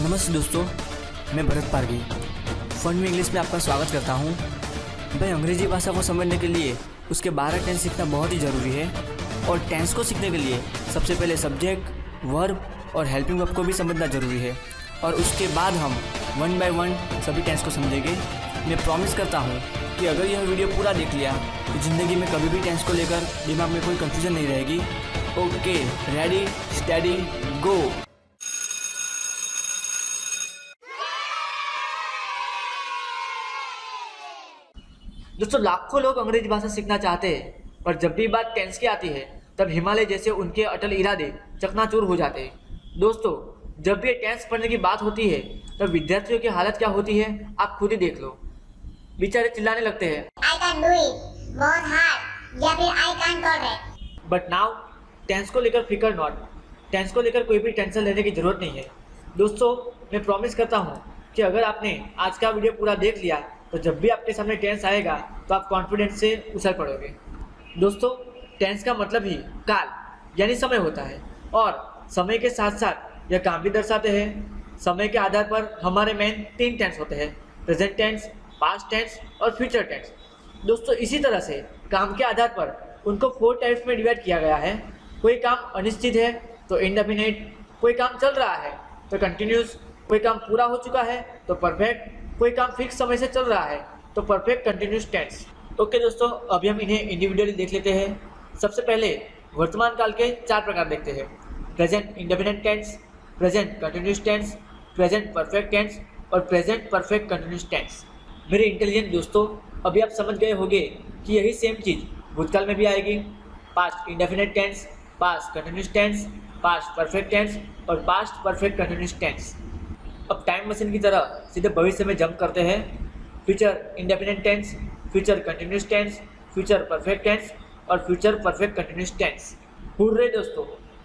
नमस्ते दोस्तों, मैं भरत पारगी फन में इंग्लिश में आपका स्वागत करता हूँ। भाई, अंग्रेजी भाषा को समझने के लिए उसके 12 टेंस सीखना बहुत ही ज़रूरी है। और टेंस को सीखने के लिए सबसे पहले सब्जेक्ट, वर्ब और हेल्पिंग वर्ब को भी समझना ज़रूरी है। और उसके बाद हम वन बाय वन सभी टेंस को समझेंगे। मैं प्रॉमिस करता हूँ कि अगर यह वीडियो पूरा देख लिया तो ज़िंदगी में कभी भी टेंस को लेकर दिमाग में कोई कन्फ्यूजन नहीं रहेगी। ओके, रेडी, स्टडी, गो। दोस्तों, लाखों लोग अंग्रेजी भाषा सीखना चाहते हैं, पर जब भी बात टेंस की आती है तब हिमालय जैसे उनके अटल इरादे चकनाचूर हो जाते हैं। दोस्तों, जब भी टेंस पढ़ने की बात होती है तब विद्यार्थियों की हालत क्या होती है आप खुद ही देख लो। बेचारे चिल्लाने लगते हैं, I can't do it, बहुत हार्ड, या फिर I can't tolerate। But now tense को लेकर फिकर नॉट। टेंस को लेकर कोई भी टेंशन लेने की जरूरत नहीं है। दोस्तों, मैं प्रॉमिस करता हूँ कि अगर आपने आज का वीडियो पूरा देख लिया तो जब भी आपके सामने टेंस आएगा तो आप कॉन्फिडेंस से उछल पड़ोगे। दोस्तों, टेंस का मतलब ही काल यानी समय होता है, और समय के साथ साथ यह काम भी दर्शाते हैं। समय के आधार पर हमारे मेन 3 टेंस होते हैं, प्रेजेंट टेंस, पास्ट टेंस और फ्यूचर टेंस। दोस्तों, इसी तरह से काम के आधार पर उनको 4 टाइप्स में डिवाइड किया गया है। कोई काम अनिश्चित है तो इंडेफिनिट, कोई काम चल रहा है तो कंटिन्यूस, कोई काम पूरा हो चुका है तो परफेक्ट, कोई काम फिक्स समय से चल रहा है तो परफेक्ट कंटिन्यूस टेंस। ओके दोस्तों, अभी हम इन्हें इंडिविजुअली देख लेते हैं। सबसे पहले वर्तमान काल के 4 प्रकार देखते हैं, present indefinite tense, present continuous tense, present perfect tense और प्रेजेंट परफेक्ट कंटिन्यूस टेंस। मेरे इंटेलिजेंट दोस्तों, अभी आप समझ गए होंगे कि यही सेम चीज़ भूतकाल में भी आएगी। Past indefinite tense, past continuous tense, past perfect tense और पास्ट परफेक्ट कंटिन्यूस टेंस। अब टाइम मशीन की तरह सीधे भविष्य में जंप करते हैं। Future indefinite tense, future continuous tense, future perfect tense और future perfect continuous tense. Hurray दोस्तों,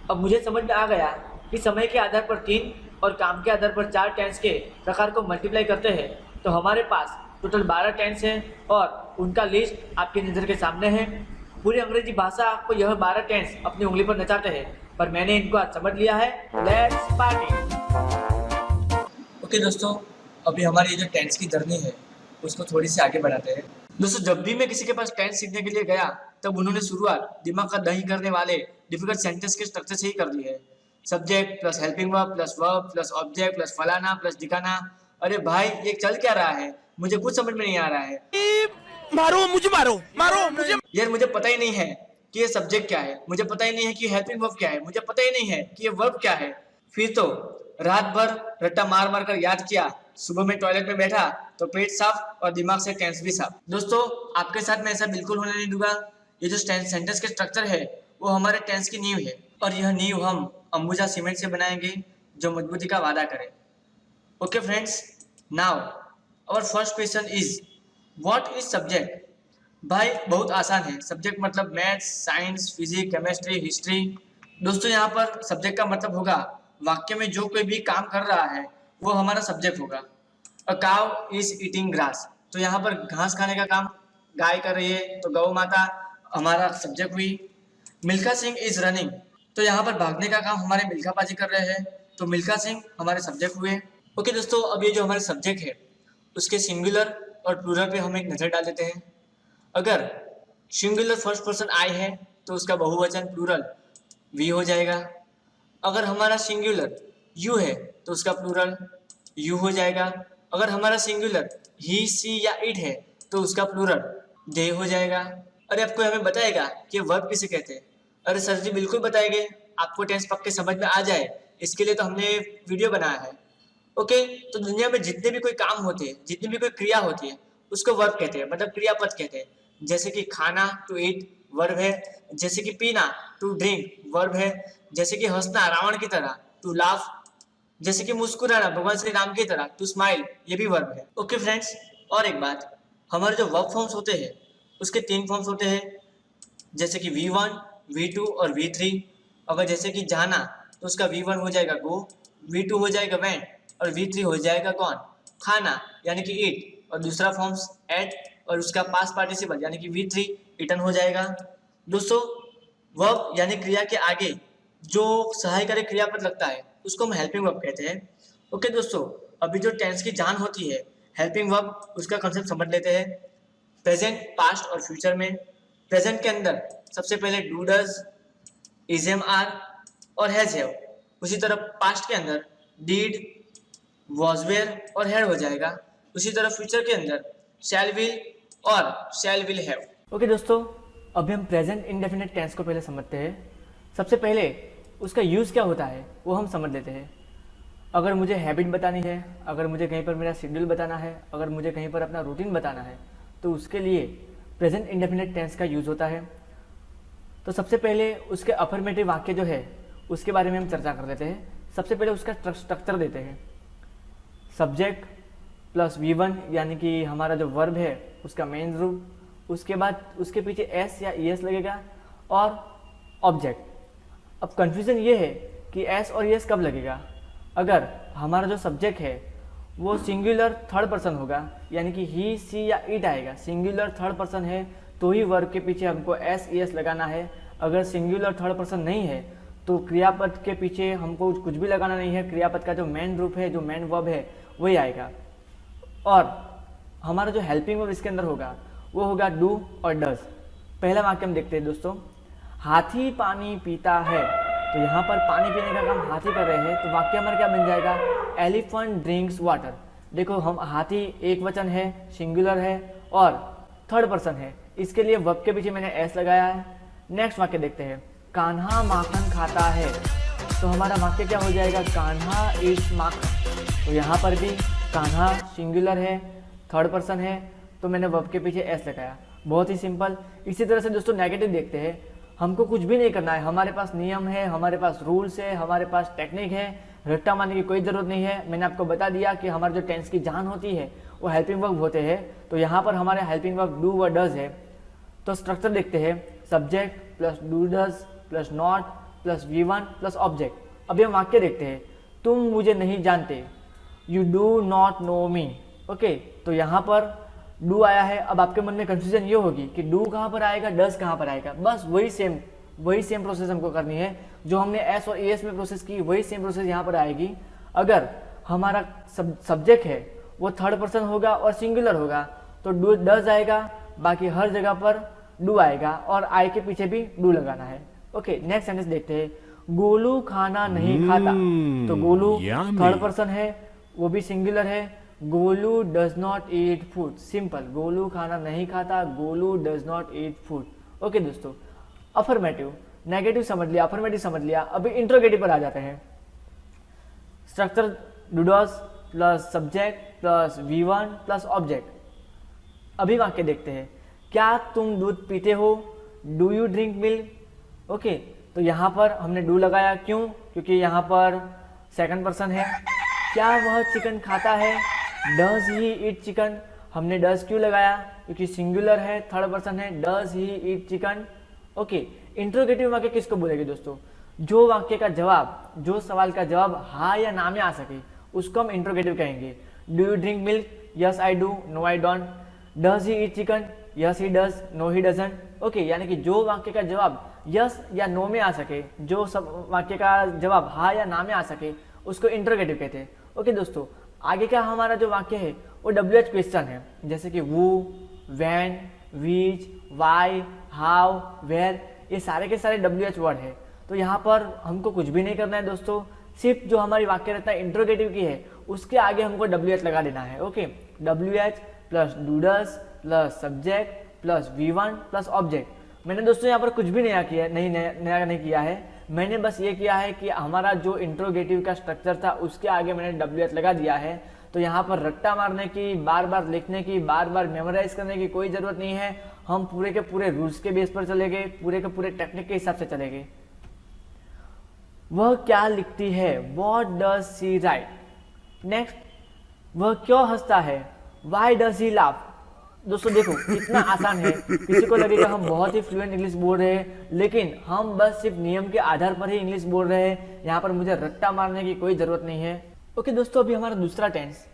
अब मुझे समझ में आ गया कि समय के आधार पर 3 और काम के आधार पर 4 टेंस के प्रकार को मल्टीप्लाई करते हैं तो हमारे पास टोटल 12 टेंस हैं और उनका लिस्ट आपकी नज़र के सामने है। पूरी अंग्रेजी भाषा आपको यह 12 टेंस अपनी उंगली पर नचाते हैं, पर मैंने इनको आज समझ लिया है। Let's party. ओके दोस्तों, अभी हमारी ये जो टेंस की जर्नी है उसको थोड़ी सी आगे बढ़ाते हैं। दोस्तों, जब भी मैं किसी के पास टेंस सीखने के लिए गया तब उन्होंने शुरुआत दिमाग का दही करने वाले डिफिकल्ट सेंटेंस के स्ट्रक्चर से ही कर दी है। Subject plus helping verb plus verb plus object plus फलाना प्लस दिखाना। अरे भाई, ये चल क्या रहा है? मुझे कुछ समझ में नहीं आ रहा है। मारो मुझे, मारो मुझे। यार, मुझे पता ही नहीं है कि ये सब्जेक्ट क्या है, मुझे पता ही नहीं है कि हेल्पिंग वर्ब क्या है, मुझे पता ही नहीं है कि ये वर्ब क्या है। फिर तो रात भर रट्टा मार मार कर याद किया, सुबह में टॉयलेट में बैठा तो पेट साफ और दिमाग से टेंस भी साफ। दोस्तों, आपके साथ मैं ऐसा बिल्कुल होने नहीं दूंगा। ये जो सेंटेंस के स्ट्रक्चर है वो हमारे टेंस की नींव है, और यह नींव हम अंबुजा सीमेंट से बनाएंगे जो मजबूती का वादा करे। Okay friends, now our first question is what is subject. भाई, बहुत आसान है। सब्जेक्ट मतलब maths, science, physics, chemistry, history. दोस्तों, यहाँ पर सब्जेक्ट का मतलब होगा वाक्य में जो कोई भी काम कर रहा है वो हमारा सब्जेक्ट होगा। A cow is eating grass, तो यहाँ पर घास खाने का काम गाय कर रही है तो गौ माता हमारा सब्जेक्ट हुई। मिल्खा सिंह इज रनिंग, तो यहाँ पर भागने का काम हमारे मिल्खा पाजी कर रहे हैं तो मिल्खा सिंह हमारे सब्जेक्ट हुए। ओके दोस्तों, अब ये जो हमारे सब्जेक्ट है उसके सिंगुलर और प्लूरल पे हम एक नज़र डाल देते हैं। अगर सिंगुलर फर्स्ट पर्सन आई है तो उसका बहुवचन प्लूरल वी हो जाएगा। अगर हमारा सिंगुलर यू है तो उसका प्लूरल यू हो जाएगा। अगर हमारा सिंगुलर ही, सी या इट है तो उसका प्लूरल दे हो जाएगा। अरे, आपको हमें बताएगा कि वर्ब किसे कहते हैं? अरे सर जी, बिल्कुल बताएंगे। आपको टेंस पक्के समझ में आ जाए इसके लिए तो हमने वीडियो बनाया है। ओके, तो दुनिया में जितने भी कोई काम होते हैं, जितनी भी कोई क्रिया होती है उसको वर्ब कहते हैं, मतलब क्रियापद कहते हैं। जैसे कि खाना टू ईट वर्ब है, जैसे कि पीना टू ड्रिंक वर्ब है, जैसे कि हंसना रावण की तरह टू लाफ, जैसे कि मुस्कुराना भगवान श्री राम की तरह टू स्माइल, ये भी वर्ब है। ओके फ्रेंड्स, और एक बात, हमारे जो वर्ब फॉर्म्स होते हैं उसके 3 फॉर्म्स होते हैं, जैसे कि V1, V2 और V3। अगर जैसे कि जाना तो उसका V1 हो जाएगा गो, V2 हो जाएगा वेंट और V3 हो जाएगा कौन, खाना यानी कि ईट। और दूसरा फॉर्म्स एट और उसका पास्ट पार्टिसिपल यानी कि V3 इटन हो जाएगा। दोस्तों, वर्ब यानी क्रिया के आगे जो सहायकारी क्रियापद लगता है उसको हम हेल्पिंग वर्ब कहते हैं। ओके दोस्तों, अभी जो टेंस की जान होती है, हेल्पिंग वर्ब, उसका कंसेप्ट समझ लेते हैं। प्रेजेंट, पास्ट और फ्यूचर में प्रेजेंट के अंदर सबसे पहले do does, is am are और हैज हैव। उसी तरह पास्ट के अंदर डीड, वॉज वेयर और हैड हो जाएगा। उसी तरह फ्यूचर के अंदर शैल विल और शैल विल हैव। ओके दोस्तों, अभी हम प्रेजेंट इंडेफिनिट टेंस को पहले समझते हैं। सबसे पहले उसका यूज़ क्या होता है वो हम समझ लेते हैं। अगर मुझे हैबिट बतानी है, अगर मुझे कहीं पर मेरा शेड्यूल बताना है, अगर मुझे कहीं पर अपना रूटीन बताना है, तो उसके लिए प्रेजेंट इंडेफिनिट टेंस का यूज़ होता है। तो सबसे पहले उसके अफर्मेटिव वाक्य जो है उसके बारे में हम चर्चा कर लेते हैं। सबसे पहले उसका स्ट्रक्चर देते हैं। सब्जेक्ट प्लस V1 यानी कि हमारा जो वर्ब है उसका मेन रूप, उसके बाद उसके पीछे एस या ES लगेगा और ऑब्जेक्ट। अब कन्फ्यूज़न ये है कि एस और ES कब लगेगा। अगर हमारा जो सब्जेक्ट है वो सिंगुलर थर्ड पर्सन होगा, यानी कि ही, सी या इट आएगा। सिंगुलर थर्ड पर्सन है तो ही वर्ब के पीछे हमको एस ES लगाना है। अगर सिंगुलर थर्ड पर्सन नहीं है तो क्रियापद के पीछे हमको कुछ भी लगाना नहीं है। क्रियापद का जो मेन रूप है, जो मेन वर्ब है, वही आएगा। और हमारा जो हेल्पिंग वर्ब इसके अंदर होगा वो होगा डू और डज। पहला वाक्य हम देखते हैं दोस्तों। हाथी पानी पीता है, तो यहाँ पर पानी पीने का काम हाथी कर रहे हैं, तो वाक्य हमारा क्या बन जाएगा, एलिफेंट ड्रिंक्स वाटर। देखो, हम हाथी एक वचन है, सिंगुलर है और थर्ड पर्सन है, इसके लिए वर्ब के पीछे मैंने एस लगाया है। नेक्स्ट वाक्य देखते हैं। कान्हा माखन खाता है, तो हमारा वाक्य क्या हो जाएगा, कान्हा ईट्स माखन। तो यहाँ पर भी कान्हा सिंगुलर है, थर्ड पर्सन है, तो मैंने वर्ब के पीछे एस लगाया। बहुत ही सिंपल। इसी तरह से दोस्तों नेगेटिव देखते हैं। हमको कुछ भी नहीं करना है, हमारे पास नियम है, हमारे पास रूल्स है, हमारे पास टेक्निक है, रट्टा मारने की कोई ज़रूरत नहीं है। मैंने आपको बता दिया कि हमारे जो टेंस की जान होती है वो हेल्पिंग वर्ब होते हैं। तो यहाँ पर हमारे हेल्पिंग वर्ब डू व डज है। तो स्ट्रक्चर देखते हैं। Subject plus do does plus not plus V1 plus object. अभी हम वाक्य देखते हैं। तुम मुझे नहीं जानते, you do not know me. Okay, तो यहाँ पर डू आया है। अब आपके मन में कंफ्यूजन ये होगी कि डू कहाँ पर आएगा, डज कहाँ पर आएगा। बस वही सेम प्रोसेस हमको करनी है जो हमने एस और ES में प्रोसेस की, वही सेम प्रोसेस यहाँ पर आएगी। अगर हमारा सब्जेक्ट है वो थर्ड पर्सन होगा और सिंगुलर होगा तो डू डज आएगा, बाकी हर जगह पर डू आएगा और आई के पीछे भी डू लगाना है। ओके, नेक्स्ट सेंटेंस देखते हैं। गोलू खाना नहीं खाता, तो गोलू थर्ड पर्सन है, वो भी सिंगुलर है। Golu does not eat food. Simple, Golu खाना नहीं खाता, Golu does not eat food. Okay दोस्तों, अफर्मेटिव, नेगेटिव समझ लिया, अफर्मेटिव समझ लिया। अभी इंट्रोगेटिव पर आ जाते हैं। Structure do does plus subject plus V1 plus object. अभी वाक्य देखते हैं। क्या तुम दूध पीते हो, do you drink milk. Okay, तो यहाँ पर हमने डू लगाया, क्यों, क्योंकि यहाँ पर सेकंड पर्सन है। क्या वह चिकन खाता है, डज ही ईट चिकन। हमने डज क्यों लगाया, क्योंकि सिंगुलर है, थर्ड पर्सन है, does he eat chicken. Okay, interrogative वाक्य किसको बोलेंगे दोस्तों, जो वाक्य का जवाब, जो सवाल का जवाब हाँ या ना में आ सके उसको हम इंट्रोगेटिव कहेंगे। Do you drink milk, yes I do, no I don't. Does he eat chicken, yes he does, no he doesn't. Okay, यानी कि जो वाक्य का जवाब यस या नो में आ सके, जो सब वाक्य का जवाब हाँ या ना में आ सके, उसको इंट्रोगेटिव कहते हैं। ओके दोस्तों, आगे का हमारा जो वाक्य है वो WH क्वेश्चन है, जैसे कि वो, when, which, why, how, where, ये सारे के सारे WH वर्ड है। तो यहाँ पर हमको कुछ भी नहीं करना है दोस्तों, सिर्फ जो हमारी वाक्य रहता है इंट्रोगेटिव की है उसके आगे हमको WH लगा देना है। Okay, WH plus do does plus subject plus V1 plus object. मैंने दोस्तों यहाँ पर कुछ भी नया किया है। मैंने बस ये किया है कि हमारा जो इंट्रोगेटिव का स्ट्रक्चर था उसके आगे मैंने WH लगा दिया है। तो यहाँ पर रट्टा मारने की, बार बार लिखने की, बार बार मेमोराइज करने की कोई ज़रूरत नहीं है। हम पूरे के पूरे रूल्स के बेस पर चलेंगे, पूरे के पूरे टेक्निक के हिसाब से चलेंगे। वह क्या लिखती है, what does she write. Next, वह क्यों हंसता है, व्हाई डज ही लाफ। दोस्तों देखो कितना आसान है, किसी को लगेगा हम बहुत ही फ्लुएंट इंग्लिश बोल रहे हैं, लेकिन हम बस सिर्फ नियम के आधार पर ही इंग्लिश बोल रहे हैं। यहाँ पर मुझे रट्टा मारने की कोई जरूरत नहीं है। ओके दोस्तों, अभी हमारा दूसरा टेंस,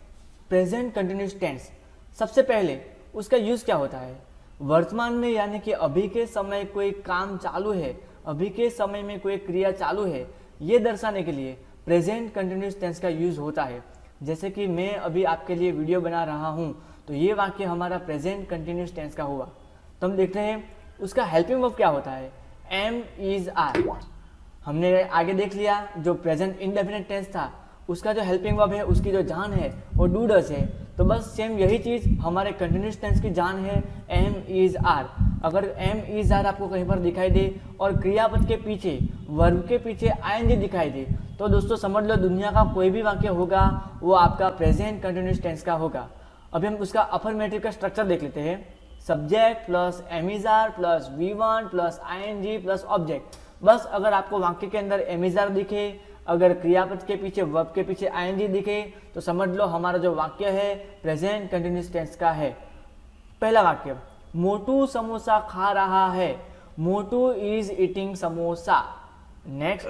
प्रेजेंट कंटिन्यूअस टेंस। सबसे पहले उसका यूज क्या होता है, वर्तमान में, यानी कि अभी के समय कोई काम चालू है, अभी के समय में कोई क्रिया चालू है, ये दर्शाने के लिए प्रेजेंट कंटिन्यूस टेंस का यूज़ होता है। जैसे कि मैं अभी आपके लिए वीडियो बना रहा हूँ, तो ये वाक्य हमारा प्रेजेंट कंटिन्यूस टेंस का हुआ। तो हम देखते हैं उसका हेल्पिंग वर्ब क्या होता है, एम इज आर। हमने आगे देख लिया जो प्रेजेंट इंडेफिनिट टेंस था उसका जो हेल्पिंग वर्ब है उसकी जो जान है वो डू डज है। तो बस सेम यही चीज़ हमारे कंटिन्यूस टेंस की जान है, एम इज आर। अगर एम इज आर आपको कहीं पर दिखाई दे और क्रियापद के पीछे वर्ब के पीछे आईएनजी दिखाई दे तो दोस्तों समझ लो दुनिया का कोई भी वाक्य होगा वो आपका प्रेजेंट कंटिन्यूस टेंस का होगा। अभी हम उसका अफर्मेटिव का स्ट्रक्चर देख लेते हैं। Subject plus am is are plus V1 plus ING plus object. बस अगर आपको वाक्य के अंदर एम इज आर दिखे, अगर क्रियापद के पीछे वर्ब के पीछे आईएनजी दिखे तो समझ लो हमारा जो वाक्य है प्रेजेंट कंटिन्यूस टेंस का है। पहला वाक्य, मोटू समोसा खा रहा है, मोटू इज ईटिंग समोसा। नेक्स्ट,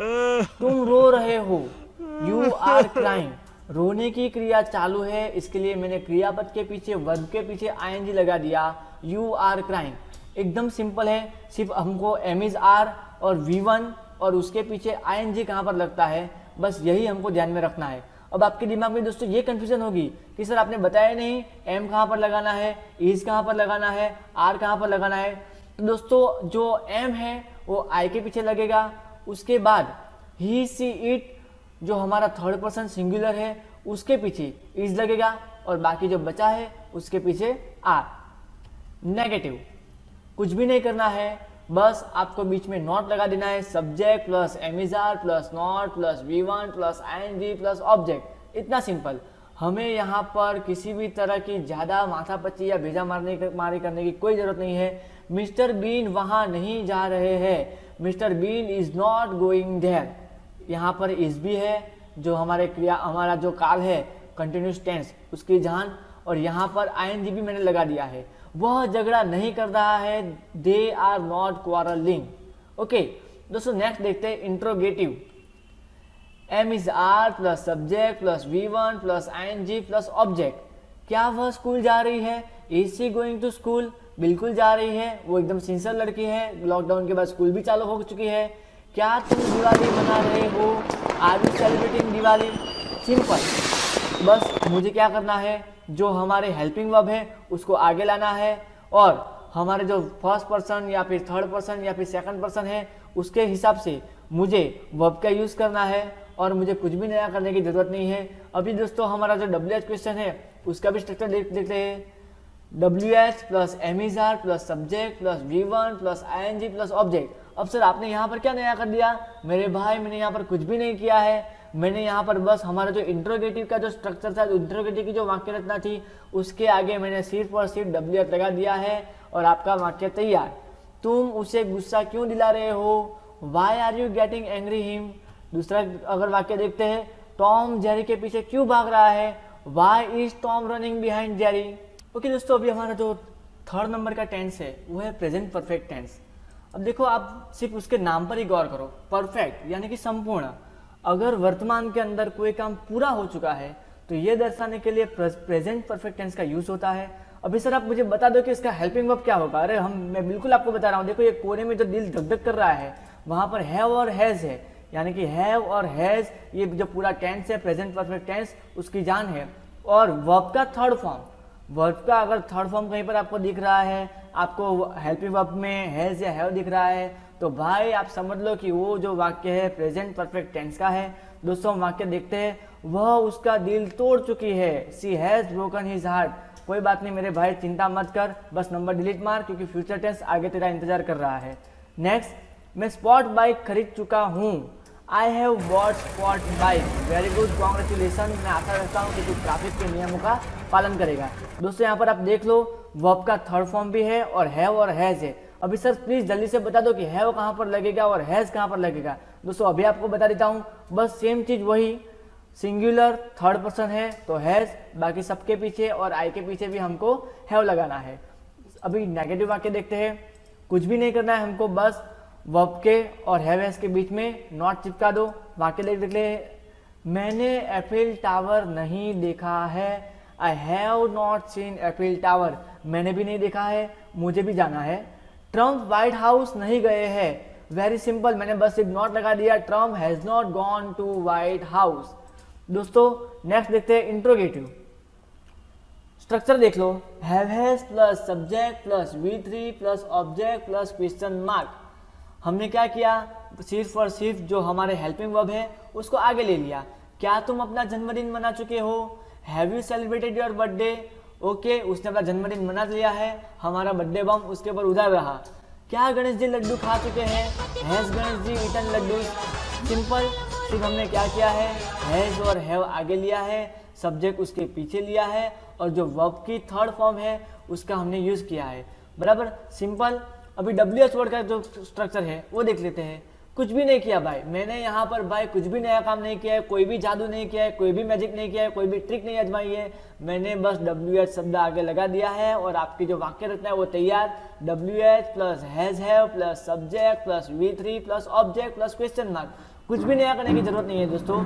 तुम रो रहे हो, यू आर क्राइंग। रोने की क्रिया चालू है, इसके लिए मैंने क्रियापद के पीछे वर्ब के पीछे आईएनजी लगा दिया, यू आर क्राइंग। एकदम सिंपल है, सिर्फ हमको एम इज आर और V1 और उसके पीछे आईएनजी कहाँ पर लगता है, बस यही हमको ध्यान में रखना है। अब आपके दिमाग में दोस्तों ये कंफ्यूजन होगी कि सर आपने बताया नहीं एम कहाँ पर लगाना है, इज कहाँ पर लगाना है, आर कहाँ पर लगाना है। तो दोस्तों जो एम है वो आई के पीछे लगेगा, उसके बाद ही सी इट जो हमारा थर्ड पर्सन सिंगुलर है उसके पीछे इज लगेगा और बाकी जो बचा है उसके पीछे आर। नेगेटिव कुछ भी नहीं करना है, बस आपको बीच में नॉट लगा देना है, subject plus am is are plus not plus V1 plus ING plus object. इतना सिंपल। हमें यहाँ पर किसी भी तरह की ज़्यादा माथापच्ची या भेजा मारी करने की कोई ज़रूरत नहीं है। मिस्टर बीन वहाँ नहीं जा रहे हैं, mister Bean is not going there. यहाँ पर इज भी है जो हमारा जो काल है कंटिन्यूस टेंस उसकी जान, और यहाँ पर आईएनजी भी मैंने लगा दिया है। वह झगड़ा नहीं कर रहा है, they are not quarrelling. Okay दोस्तों नेक्स्ट देखते हैं interrogative. Am is are plus subject plus V1 plus ING plus object. क्या वह स्कूल जा रही है, is she going to school. बिल्कुल जा रही है, वो एकदम सिंसियर लड़की है, लॉकडाउन के बाद स्कूल भी चालू हो चुकी है। क्या तुम दिवाली मना रहे हो, are you celebrating Diwali. Simple, बस मुझे क्या करना है, जो हमारे हेल्पिंग वर्ब है उसको आगे लाना है और हमारे जो फर्स्ट पर्सन या फिर थर्ड पर्सन या फिर सेकंड पर्सन है उसके हिसाब से मुझे वर्ब का यूज़ करना है और मुझे कुछ भी नया करने की ज़रूरत नहीं है। अभी दोस्तों हमारा जो WH क्वेश्चन है उसका भी स्ट्रक्चर देखते हैं। WH plus am is are plus subject plus V1 plus ING plus object. अब सर आपने यहाँ पर क्या नया कर दिया, मेरे भाई मैंने यहाँ पर कुछ भी नहीं किया है। मैंने यहाँ पर बस हमारा जो इंट्रोगेटिव का जो स्ट्रक्चर था, इंट्रोगेटिव की जो वाक्य रचना थी उसके आगे मैंने सिर्फ और सिर्फ WH लगा दिया है और आपका वाक्य तैयार। तुम उसे गुस्सा क्यों दिला रहे हो, why are you getting angry him. दूसरा अगर वाक्य देखते हैं, टॉम जेरी के पीछे क्यों भाग रहा है, why is Tom running behind Jerry. Okay दोस्तों अभी हमारा जो थर्ड नंबर का टेंस है वो है प्रेजेंट परफेक्ट टेंस। अब देखो आप सिर्फ उसके नाम पर ही गौर करो, परफेक्ट यानी कि संपूर्ण। अगर वर्तमान के अंदर कोई काम पूरा हो चुका है तो ये दर्शाने के लिए प्रेजेंट परफेक्ट टेंस का यूज होता है। अभी सर आप मुझे बता दो कि इसका हेल्पिंग वर्ब क्या होगा। अरे मैं बिल्कुल आपको बता रहा हूँ, देखो ये कोने में जो दिल धक धक कर रहा है वहां पर हैव और हैज है, यानी कि हैव और हैज ये जो पूरा टेंस है प्रेजेंट परफेक्ट टेंस उसकी जान है। और वर्ब का थर्ड फॉर्म, वर्ब का अगर थर्ड फॉर्म कहीं पर आपको दिख रहा है, आपको हेल्पिंग वर्ब में हैज या हैव दिख रहा है, तो भाई आप समझ लो कि वो जो वाक्य है प्रेजेंट परफेक्ट टेंस का है। दोस्तों हम वाक्य देखते हैं, वह उसका दिल तोड़ चुकी है, सी हैज ब्रोकन हिज हार्ट। कोई बात नहीं मेरे भाई, चिंता मत कर, बस नंबर डिलीट मार क्योंकि फ्यूचर टेंस आगे तेरा इंतजार कर रहा है। नेक्स्ट, मैं स्पॉट बाइक खरीद चुका हूँ, I have bought spot bike. Very good, congratulation. मैं आशा रखता हूँ कि तू ट्रैफिक के नियमों का पालन करेगा। दोस्तों यहाँ पर आप देख लो वर्ब का थर्ड फॉर्म भी है और हैव और हैज है। अभी सर प्लीज जल्दी से बता दो कि हैव कहाँ पर लगेगा और हैज कहाँ पर लगेगा। दोस्तों अभी आपको बता देता हूँ, बस सेम चीज वही, सिंगुलर थर्ड पर्सन है तो हैज, बाकी सबके पीछे और आई के पीछे भी हमको हैव लगाना है। अभी नेगेटिव वाक्य देखते हैं, कुछ भी नहीं करना है हमको, बस वर्ब के और हैव हैज के बीच में नॉट चिपका दो। वाक्य देख ले, मैंने एफिल टावर नहीं देखा है, आई have not seen Eiffel tower. मैंने भी नहीं देखा है, मुझे भी जाना है। ट्रम्प व्हाइट हाउस नहीं गए हैं, वेरी सिंपल, मैंने बस एक नॉट लगा दिया, Trump has not gone to White House. दोस्तों नेक्स्ट देखते हैं इंट्रोगेटिव। स्ट्रक्चर देख लो, has plus subject plus V3 plus object plus question mark. हमने क्या किया, सिर्फ और सिर्फ जो हमारे हेल्पिंग वर्ब है उसको आगे ले लिया। क्या तुम अपना जन्मदिन मना चुके हो, have you celebrated your birthday. Okay, उसने अपना जन्मदिन मना लिया है, हमारा बर्थडे बम उसके ऊपर उड़ा रहा। क्या गणेश जी लड्डू खा चुके हैं, has Ganesh ji eaten laddoo. Simple, सिर्फ हमने क्या किया है, हैज और हैव आगे लिया है, सब्जेक्ट उसके पीछे लिया है, और जो वर्ब की थर्ड फॉर्म है उसका हमने यूज किया है। बराबर सिंपल। अभी WH वर्ड का जो स्ट्रक्चर है वो देख लेते हैं। कुछ भी नहीं किया भाई, मैंने यहाँ पर भाई कुछ भी नया काम नहीं किया है, कोई भी जादू नहीं किया है, कोई भी मैजिक नहीं किया है, कोई भी ट्रिक नहीं आजमाई है। मैंने बस WH शब्द आगे लगा दिया है और आपकी जो वाक्य रचना है वो तैयार। WH plus has have plus subject plus V3 plus object plus question mark. कुछ भी नया करने की जरूरत नहीं है दोस्तों।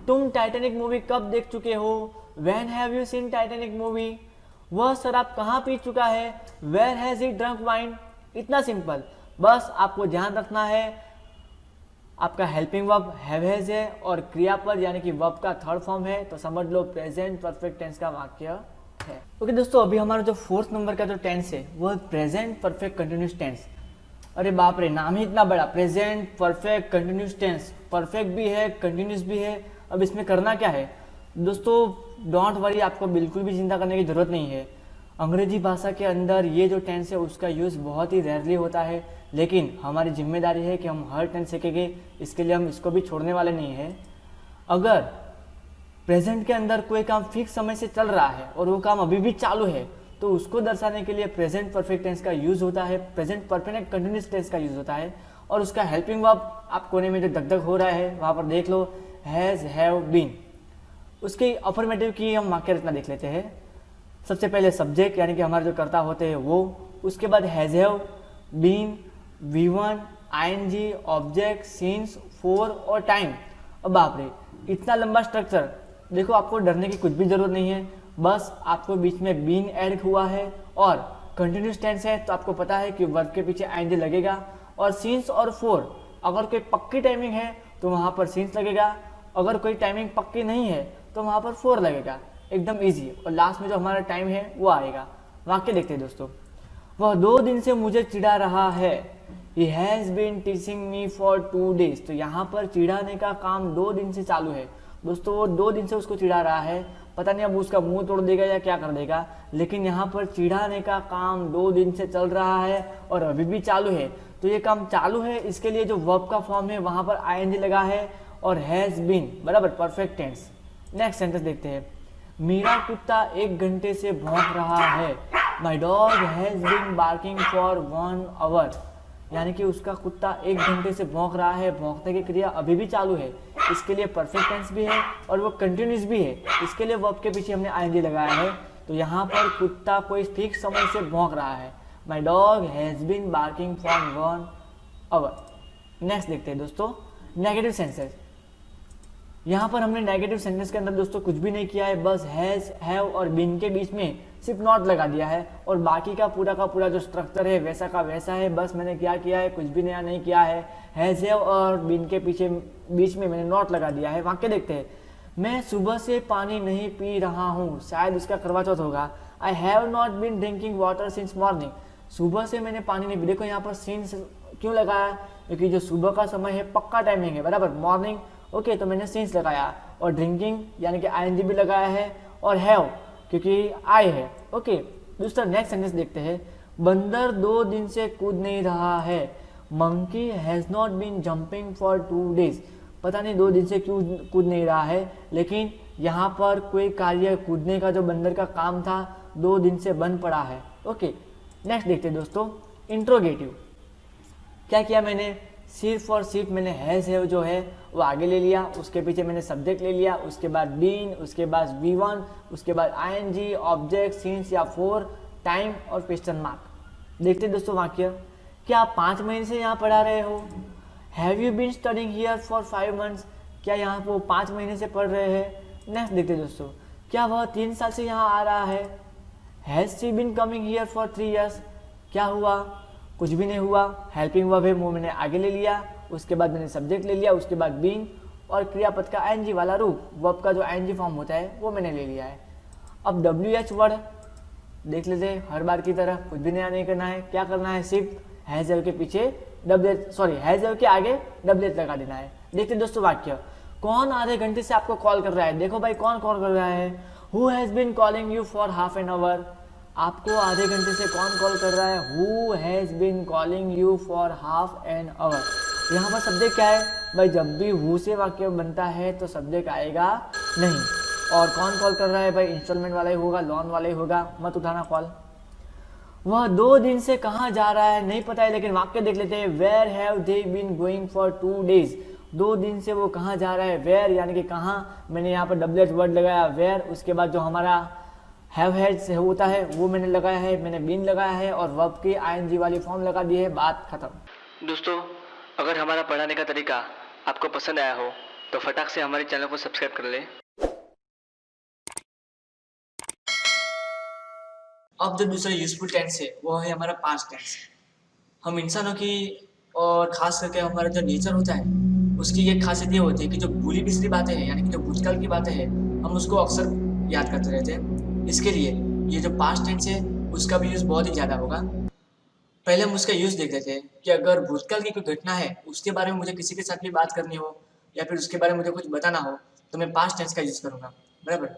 तुम टाइटैनिक मूवी कब देख चुके हो, when have you seen Titanic movie. वह शराब कहाँ पी चुका है, where has he drunk wine. इतना सिंपल। बस आपको ध्यान रखना है आपका हेल्पिंग वर्ब हैव हैज है और क्रियापद यानी कि वर्ब का थर्ड फॉर्म है, तो समझ लो प्रेजेंट परफेक्ट टेंस का वाक्य है। ओके दोस्तों, अभी हमारा जो फोर्थ नंबर का जो टेंस है वो प्रेजेंट परफेक्ट कंटिन्यूस टेंस। अरे बाप रे, नाम ही इतना बड़ा, present perfect continuous tense. Perfect भी है, कंटिन्यूस भी है। अब इसमें करना क्या है दोस्तों, डोंट वरी, आपको बिल्कुल भी चिंता करने की जरूरत नहीं है। अंग्रेजी भाषा के अंदर ये जो टेंस है उसका यूज़ बहुत ही रेयरली होता है, लेकिन हमारी जिम्मेदारी है कि हम हर टेंस सीखेंगे, इसके लिए हम इसको भी छोड़ने वाले नहीं हैं। अगर प्रेजेंट के अंदर कोई काम फिक्स समय से चल रहा है और वो काम अभी भी चालू है, तो उसको दर्शाने के लिए प्रेजेंट परफेक्ट टेंस का यूज होता है, प्रेजेंट परफेक्ट कंटिन्यूस टेंस का यूज होता है। और उसका हेल्पिंग वर्ब आप कोने में जो दगदग हो रहा है वहाँ पर देख लो, हैज हैव बीन। उसके अफर्मेटिव की हम वाक्य रचना देख लेते हैं। सबसे पहले सब्जेक्ट यानी कि हमारे जो कर्ता होते हैं वो, उसके बाद has have been, V1, ING, object, since, for और टाइम। अब बाप रे, इतना लंबा स्ट्रक्चर। देखो, आपको डरने की कुछ भी जरूरत नहीं है, बस आपको बीच में बीन ऐड हुआ है और कंटिन्यूस टेंस है तो आपको पता है कि वर्ब के पीछे ING लगेगा। और सीन्स और फॉर, अगर कोई पक्की टाइमिंग है तो वहाँ पर सीन्स लगेगा, अगर कोई टाइमिंग पक्की नहीं है तो वहाँ पर फॉर लगेगा। एकदम इजी। और लास्ट में जो हमारा टाइम है वो आएगा। वाक्य देखते हैं दोस्तों। वह 2 दिन से मुझे चिढ़ा रहा है, He has been teasing me for 2 days। तो यहाँ पर चिढ़ाने का काम 2 दिन से चालू है दोस्तों। वो 2 दिन से उसको चिढ़ा रहा है, पता नहीं अब उसका मुंह तोड़ देगा या क्या कर देगा, लेकिन यहाँ पर चिढ़ाने का काम 2 दिन से चल रहा है और अभी भी चालू है। तो ये काम चालू है, इसके लिए जो वर्ब का फॉर्म है वहाँ पर ING लगा है और हैज बीन, बराबर परफेक्ट टेंस। नेक्स्ट सेंटेंस देखते हैं। मेरा कुत्ता 1 घंटे से भौंक रहा है, my dog has been barking for 1 hour। यानी कि उसका कुत्ता 1 घंटे से भौंक रहा है, भौंकने की क्रिया अभी भी चालू है, इसके लिए परफेक्ट टेंस भी है और वो कंटिन्यूस भी है, इसके लिए वर्ब के पीछे हमने ING लगाया है। तो यहाँ पर कुत्ता कोई फिक्स समय से भौंक रहा है, my dog has been barking for 1 hour। Next देखते हैं दोस्तों, नेगेटिव सेंटेंस। यहाँ पर हमने नेगेटिव सेंटेंस के अंदर दोस्तों कुछ भी नहीं किया है, बस हैज हैव और बीन के बीच में सिर्फ नॉट लगा दिया है और बाकी का पूरा जो स्ट्रक्चर है वैसा का वैसा है। बस मैंने क्या किया है, कुछ भी नया नहीं किया है, हैज हैव और बीन के पीछे बीच में मैंने नॉट लगा दिया है। वाक्य देखते हैं। मैं सुबह से पानी नहीं पी रहा हूँ, शायद उसका करवा चौथ होगा। I have not been drinking water since morning. सुबह से मैंने पानी नहीं पी। देखो यहाँ पर सिंस क्यों लगाया, क्योंकि जो सुबह का समय है पक्का टाइमिंग है, बराबर मॉर्निंग। ओके, तो मैंने सिंस लगाया और ड्रिंकिंग यानी कि ING भी लगाया है और हैव क्योंकि आई है। ओके, दूसरा नेक्स्ट सेंटेंस देखते हैं। बंदर 2 दिन से कूद नहीं रहा है, monkey has not been jumping for 2 days। पता नहीं 2 दिन से क्यों कूद नहीं रहा है, लेकिन यहाँ पर कोई कार्य कूदने का जो बंदर का काम था 2 दिन से बंद पड़ा है। ओके, नेक्स्ट देखते हैं दोस्तों, इंट्रोगेटिव। क्या किया मैंने, सिर्फ और सिर्फ मैंने हैज हैव जो है वो आगे ले लिया, उसके पीछे मैंने सब्जेक्ट ले लिया, उसके बाद बीन, उसके बाद V1, उसके बाद ING, ऑब्जेक्ट, सीन्स या फॉर, टाइम और क्वेश्चन मार्क। देखते हैं दोस्तों वाक्य। क्या आप 5 महीने से यहाँ पढ़ा रहे हो, have you been studying here for 5 months। क्या यहाँ वो 5 महीने से पढ़ रहे हैं। नेक्स्ट देखते हैं दोस्तों। क्या वह 3 साल से यहाँ आ रहा है, has she been coming here for 3 years। क्या हुआ, कुछ भी नहीं हुआ, हेल्पिंग वर्ब है वो मैंने आगे ले लिया, उसके बाद मैंने सब्जेक्ट ले लिया, उसके बाद बीइंग और क्रियापद का आईएनजी वाला रूप, वर्ब का जो आईएनजी फॉर्म होता है वो मैंने ले लिया है। अब WH वर्ड देख लेते हैं, हर बार की तरह कुछ भी नया नहीं करना है। क्या करना है, सिर्फ हैज़ के पीछे हैज़ के आगे WH लगा देना है। देखते दोस्तों वाक्य, कौन आधे घंटे से आपको कॉल कर रहा है। देखो भाई कौन कॉल कर रहा है, who has been calling you for half an hour. आपको आधे घंटे से कौन कॉल कर रहा है, who has been calling you for half an hour. यहाँ पर सब्जेक्ट क्या है भाई, जब भी हु से वाक्य बनता है तो सब्जेक्ट आएगा नहीं। और कौन कॉल कर रहा है भाई, इंस्टॉलमेंट वाला ही होगा, लोन वाला ही होगा, मत उठाना कॉल। वह 2 दिन से कहाँ जा रहा है नहीं पता है, लेकिन वाक्य देख लेते हैं, where have they been going for 2 days। 2 दिन से वो कहाँ जा रहा है, वेयर यानी कि कहाँ, मैंने यहाँ पर WH वर्ड लगाया वेयर, उसके बाद जो हमारा हैव हैड से होता है वो मैंने लगाया है, मैंने बीन लगाया है और वर्ब की आईएनजी वाली फॉर्म लगा दी है, बात खत्म। दोस्तों, अगर हमारा पढ़ाने का तरीका आपको पसंद आया हो तो फटाक से हमारे चैनल को सब्सक्राइब कर लें। अब जो दूसरा यूजफुल टेंस है वो है हमारा पास्ट टेंस। हम इंसानों की और खास करके हमारा जो नेचर होता है उसकी एक खासियत ये होती है कि जो भूली बिसरी बातें हैं यानी कि जो भूतकाल की बातें हैं हम उसको अक्सर याद करते रहते हैं। इसके लिए ये जो पास्ट टेंस है उसका भी यूज़ बहुत ही ज़्यादा होगा। पहले हम उसका यूज़ देख लेते हैं कि अगर भूतकाल की कोई घटना है उसके बारे में मुझे किसी के साथ भी बात करनी हो या फिर उसके बारे में मुझे कुछ बताना हो तो मैं पास्ट टेंस का यूज़ करूँगा, बराबर।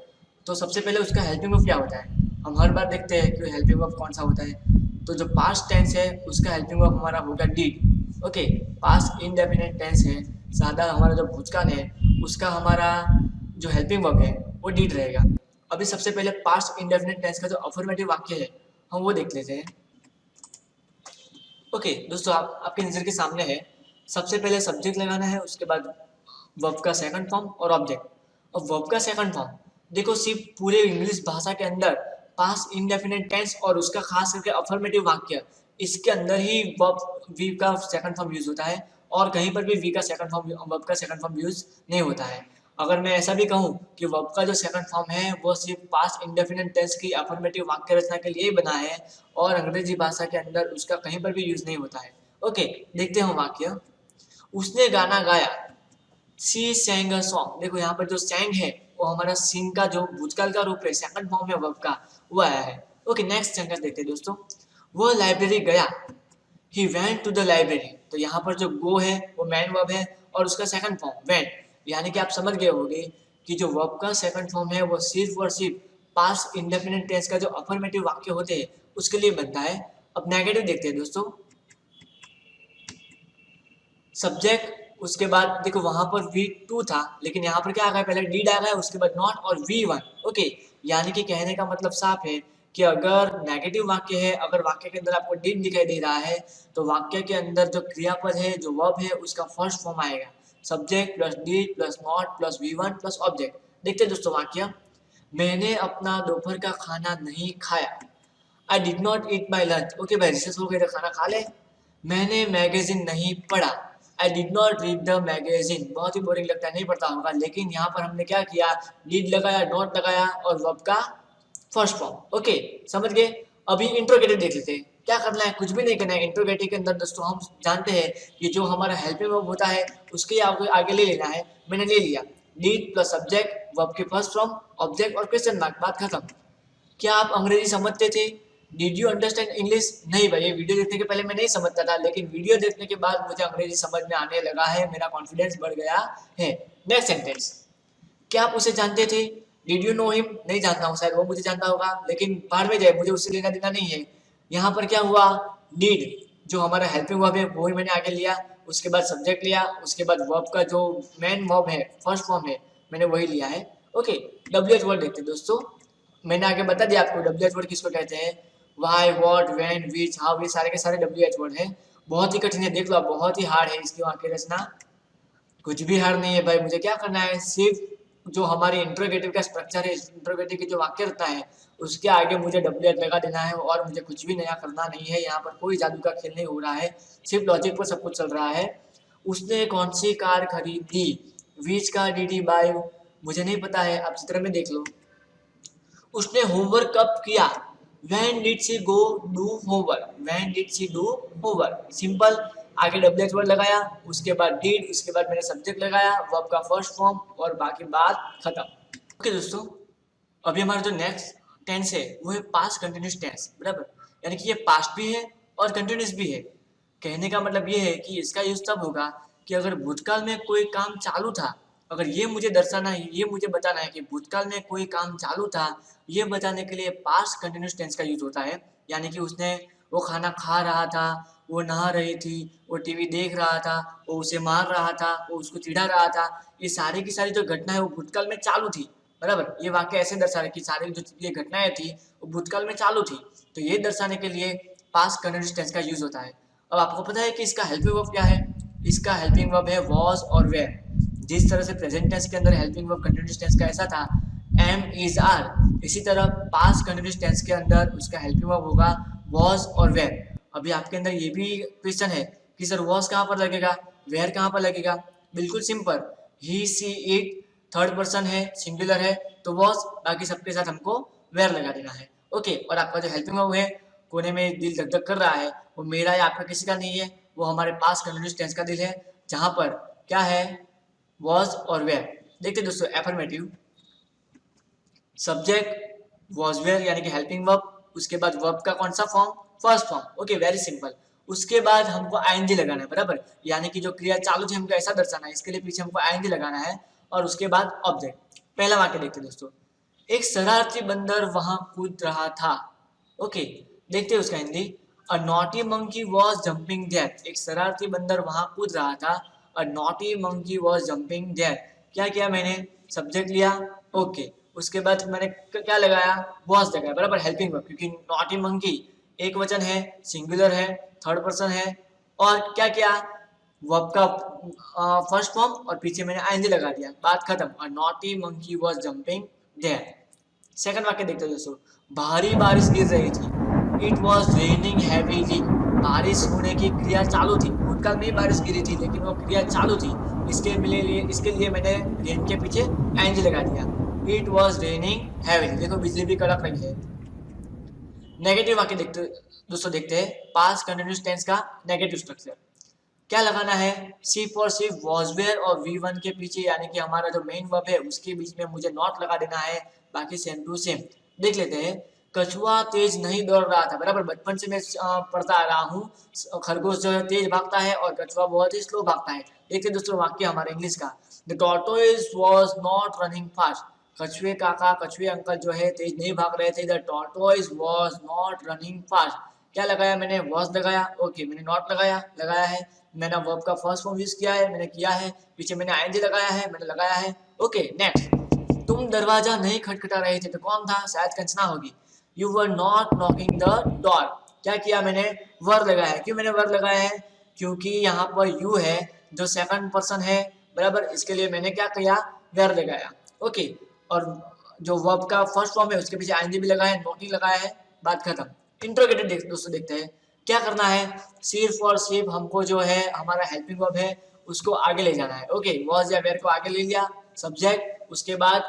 तो सबसे पहले उसका हेल्पिंग वर्ब क्या होता है, हम हर बार देखते हैं कि हेल्पिंग वर्ब कौन सा होता है। तो जो पास्ट टेंस है उसका हेल्पिंग वर्ब हमारा होगा did. Okay, past indefinite tense है, सादा हमारा जो भूतकाल है उसका हमारा जो हेल्पिंग वर्ब है वो डिड रहेगा। अभी सबसे पहले पास्ट इंडेफिनिट टेंस का जो अफर्मेटिव वाक्य है हम वो देख लेते हैं। ओके दोस्तों, आपके नज़र के सामने है, सबसे पहले सब्जेक्ट लगाना है, उसके बाद वर्ब का सेकंड फॉर्म और ऑब्जेक्ट। अब वर्ब का सेकंड फॉर्म देखो, सिर्फ पूरे इंग्लिश भाषा के अंदर पास्ट इंडेफिनिट टेंस और उसका खास करके अफर्मेटिव वाक्य, इसके अंदर ही वर्ब वी का सेकंड फॉर्म यूज होता है और कहीं पर भी वी का सेकंड फॉर्म वर्ब का सेकंड फॉर्म यूज नहीं होता है। अगर मैं ऐसा भी कहूँ कि वर्ब का जो सेकंड फॉर्म है वो सिर्फ पास्ट इंडेफिनिट टेंस की अफर्मेटिव वाक्य रचना के लिए ही बना है और अंग्रेजी भाषा के अंदर उसका कहीं पर भी यूज नहीं होता है। ओके, देखते हैं वाक्य, उसने गाना गाया, सी sang a song। देखो यहाँ पर जो sang है वो हमारा सिंग का जो भूतकाल का रूप है, सेकंड फॉर्म है वर्ब का, वो आया है। ओके, नेक्स्ट सेंटेंस देखते हैं दोस्तों, वो लाइब्रेरी गया, he went to the library। तो यहाँ पर जो गो है वो मैन वर्ब है और उसका सेकंड फॉर्म went, यानी कि आप समझ गए होंगे कि जो वर्ब का सेकंड फॉर्म है वो सिर्फ और सिर्फ पास्ट इंडेफिनिट टेंस का जो अफर्मेटिव वाक्य होते हैं उसके लिए बनता है। अब नेगेटिव देखते हैं दोस्तों, सब्जेक्ट, उसके बाद देखो वहां पर V2 था लेकिन यहाँ पर क्या आ गया, पहले डीड आ गया, उसके बाद नॉट और V1। ओके, यानी कि कहने का मतलब साफ है कि अगर नेगेटिव वाक्य है, अगर वाक्य के अंदर आपको डीड दिखाई दे रहा है तो वाक्य के अंदर जो क्रियापद है, जो वर्ब है, उसका फर्स्ट फॉर्म आएगा, subject plus did plus not plus V1 plus object. देखते हैं दोस्तों वाक्य, मैंने अपना दोपहर का खाना नहीं खाया, I did not eat my lunch. Okay भाई, रिसेस हो गई तो खाना खा ले। मैंने मैगजीन नहीं पढ़ा, I did not read the magazine. बहुत ही बोरिंग लगता है, नहीं पढ़ता होगा, लेकिन यहाँ पर हमने क्या किया, डिड लगाया, नॉट लगाया और वर्ब का फर्स्ट फॉर्म। ओके, समझ गए। अभी इंट्रोगेटिव देख लेते हैं, क्या करना है, कुछ भी नहीं करना है। इंट्रोगेटिव के अंदर दोस्तों हम जानते हैं कि जो हमारा हेल्पिंग वर्ब होता है उसके आगे ले लेना है। मैंने ले लिया, डिड प्लस सब्जेक्ट, वर्ब के फर्स्ट फॉर्म, ऑब्जेक्ट और क्वेश्चन मार्क, बात खत्म। क्या आप अंग्रेजी समझते थे? Did you understand English? नहीं भाई, ये वीडियो देखने के पहले मैं नहीं समझता था, लेकिन वीडियो देखने के बाद मुझे अंग्रेजी समझ में आने लगा है, मेरा कॉन्फिडेंस बढ़ गया है। नेक्स्ट सेंटेंस, क्या आप उसे जानते थे? Did you know him? नहीं जानता हूँ, शायद वो मुझे जानता होगा, लेकिन बाहर में जाए, मुझे उससे लेना देना नहीं है। यहाँ पर क्या हुआ, डिड जो हमारा हेल्पिंग वर्ब है वो ही मैंने आगे लिया, उसके बाद सब्जेक्ट लिया, उसके बाद वर्ब का जो मेन वर्ब है, फर्स्ट फॉर्म है, मैंने वही लिया है। ओके, WH वर्ड देखते हैं दोस्तों, मैंने आगे बता दिया आपको WH वर्ड किसको कहते हैं, why, what, when, which, how, ये सारे के सारे WH वर्ड है। बहुत ही कठिन है, देख लो आप, बहुत ही हार्ड है इसकी वाक्य रचना, कुछ भी हार्ड नहीं है भाई। मुझे क्या करना है, सिर्फ जो हमारे इंट्रोगेटिव का स्ट्रक्चर है, इंट्रोगेटिव की जो वाक्य रचना है उसके आगे मुझे WH लगा देना है और मुझे कुछ भी नया करना नहीं है। यहाँ पर कोई जादू का खेल नहीं हो रहा है, सिर्फ लॉजिक पर सब कुछ चल रहा है। उसने कौन सी कार खरीदी, which car did he buy, मुझे नहीं पता है, आप चित्र में देख लो। उसने होमवर्क कब किया, when did she go do homework, when did she do homework, simple. आगे डब्ल्यूएच वर्ड लगाया, उसके बाद डिड, उसके बाद मैंने सब्जेक्ट लगाया, वर्ब का फर्स्ट फॉर्म और बाकी बात खत्म। ओके दोस्तों, अभी हमारा जो नेक्स्ट टेंस है वो है पास्ट कंटिन्यूस टेंस, बराबर। यानी कि ये पास्ट भी है और कंटिन्यूस भी है। कहने का मतलब ये है कि इसका यूज तब होगा कि अगर भूतकाल में कोई काम चालू था, अगर ये मुझे दर्शाना है, ये मुझे बताना है कि भूतकाल में कोई काम चालू था, ये बताने के लिए पास्ट कंटिन्यूस टेंस का यूज होता है। यानी कि उसने वो खाना खा रहा था, वो नहा रही थी, वो टीवी देख रहा था, वो उसे मार रहा था, वो उसको चिढ़ा रहा था, ये सारी की सारी जो घटना है वो भूतकाल में चालू थी, बराबर। ये वाक्य ऐसे दर्शा रहा है कि सारी जो ये घटनाएं थी वो भूतकाल में चालू थी, तो ये दर्शाने के लिए पास्ट कंटिन्यूस टेंस का यूज होता है। अब आपको पता है कि इसका हेल्पिंग वर्ब क्या है? इसका हेल्पिंग वर्ब है वॉज और वेयर। जिस तरह से प्रेजेंट टेंस के अंदर हेल्पिंग वर्ब कंटिन्यूस टेंस का ऐसा था एम इज आर, इसी तरह पास्ट कंटिन्यूस टेंस के अंदर उसका हेल्पिंग वर्ब होगा वॉज और वेयर। अभी आपके अंदर ये भी क्वेश्चन है कि सर वॉज कहाँ पर लगेगा, वेयर कहाँ पर लगेगा? बिल्कुल simple, he see it third person है, सिंगुलर है, तो वॉज, बाकी सबके साथ हमको वेयर लगा देना है। ओके, और आपका जो हेल्पिंग वर्ब है, कोने में दिल धक धक कर रहा है, वो मेरा या आपका किसी का नहीं है, वो हमारे पास कंटिन्यूस टेंस का दिल है, जहां पर क्या है वॉज और वेयर। देखते दोस्तों, एफर्मेटिव सब्जेक्ट वॉज वेयर यानी कि हेल्पिंग वर्ब, उसके बाद वर्ब का कौन सा form? First form. Okay, very simple. उसके बाद हमको आईएनजी लगाना है, बराबर। यानी कि जो क्रिया चालू थी हमको ऐसा दर्शाना है, इसके लिए पीछे हमको आईएनजी लगाना है, और उसके बाद ऑब्जेक्ट। पहला वाक्य देखते हैं दोस्तों, एक शरारती बंदर वहां कूद रहा था। ओके, देखते हैं उसका Hindi. A naughty monkey was jumping there, एक शरारती बंदर वहां कूद रहा था। A naughty monkey was jumping there, क्या किया मैंने? सब्जेक्ट लिया, ओके, उसके बाद मैंने क्या लगाया? वॉज लगाया, बराबर, हेल्पिंग वर्ब, क्योंकि नॉटी मंकी एक वचन है, सिंगुलर है, थर्ड पर्सन है, और क्या किया? वर्ब का फर्स्ट फॉर्म और पीछे मैंने आईएनजी लगा दिया, बात खत्म। A naughty monkey was jumping there. Second वाक्य देखते हैं दोस्तों, भारी बारिश गिर रही थी। इट वाज रेनिंग हैवीली, बारिश होने की क्रिया चालू थी, भूतकाल में ही बारिश गिरी थी लेकिन वो क्रिया चालू थी, इसके लिए मैंने रेन के पीछे आईएनजी लगा दिया। इट वाज रेनिंग हैवीली, देखो बिजली भी कड़क रही है। नेगेटिव वाक्य देखते दोस्तों, देखते हैं पास्ट कंटिन्यूस टेंस का नेगेटिव स्ट्रक्चर। क्या लगाना है? सी फॉर सिर्फ वॉज वेयर और V1 के पीछे, यानी कि हमारा जो मेन वर्ब है उसके बीच में मुझे नॉट लगा देना है, बाकी सेम टू सेम। देख लेते हैं, कछुआ तेज नहीं दौड़ रहा था, बराबर, बचपन से मैं पढ़ता आ रहा हूँ, खरगोश जो है तेज भागता है और कछुआ बहुत ही स्लो भागता है। देखिए दोस्तों वाक्य हमारे इंग्लिश का, the tortoise was not running fast, कछुए काका, कछुए अंकल जो है तेज नहीं भाग रहे थे। The tortoise was not running fast, क्या लगाया मैंने? वॉज लगाया, ओके, मैंने नॉट लगाया है, मैंने वर्ब का फर्स्ट फॉर्म यूज किया है, मैंने किया है, पीछे मैंने आईएनजी लगाया है, मैंने लगाया है। ओके, नेक्स्ट, तुम दरवाजा नहीं खटखटा रहे थे, तो कौन था? शायद कंचना होगी। You were not knocking the door, क्या किया मैंने? वर लगाया है। क्यों मैंने वर लगाया है? क्योंकि यहाँ पर यू है जो सेकंड पर्सन है, बराबर, इसके लिए मैंने क्या किया? वेर लगाया। ओके, और जो वर्ब का फर्स्ट फॉर्म है उसके पीछे आईएनजी भी लगाया है, नॉटिंग लगाया है, बात खत्म। इंट्रोगेटेड दोस्तों देखते हैं क्या करना है। सिर्फ और सिर्फ हमको जो है हमारा हेल्पिंग वर्ब है उसको आगे ले जाना है। ओके, वॉज या वेयर को आगे ले लिया, सब्जेक्ट, उसके बाद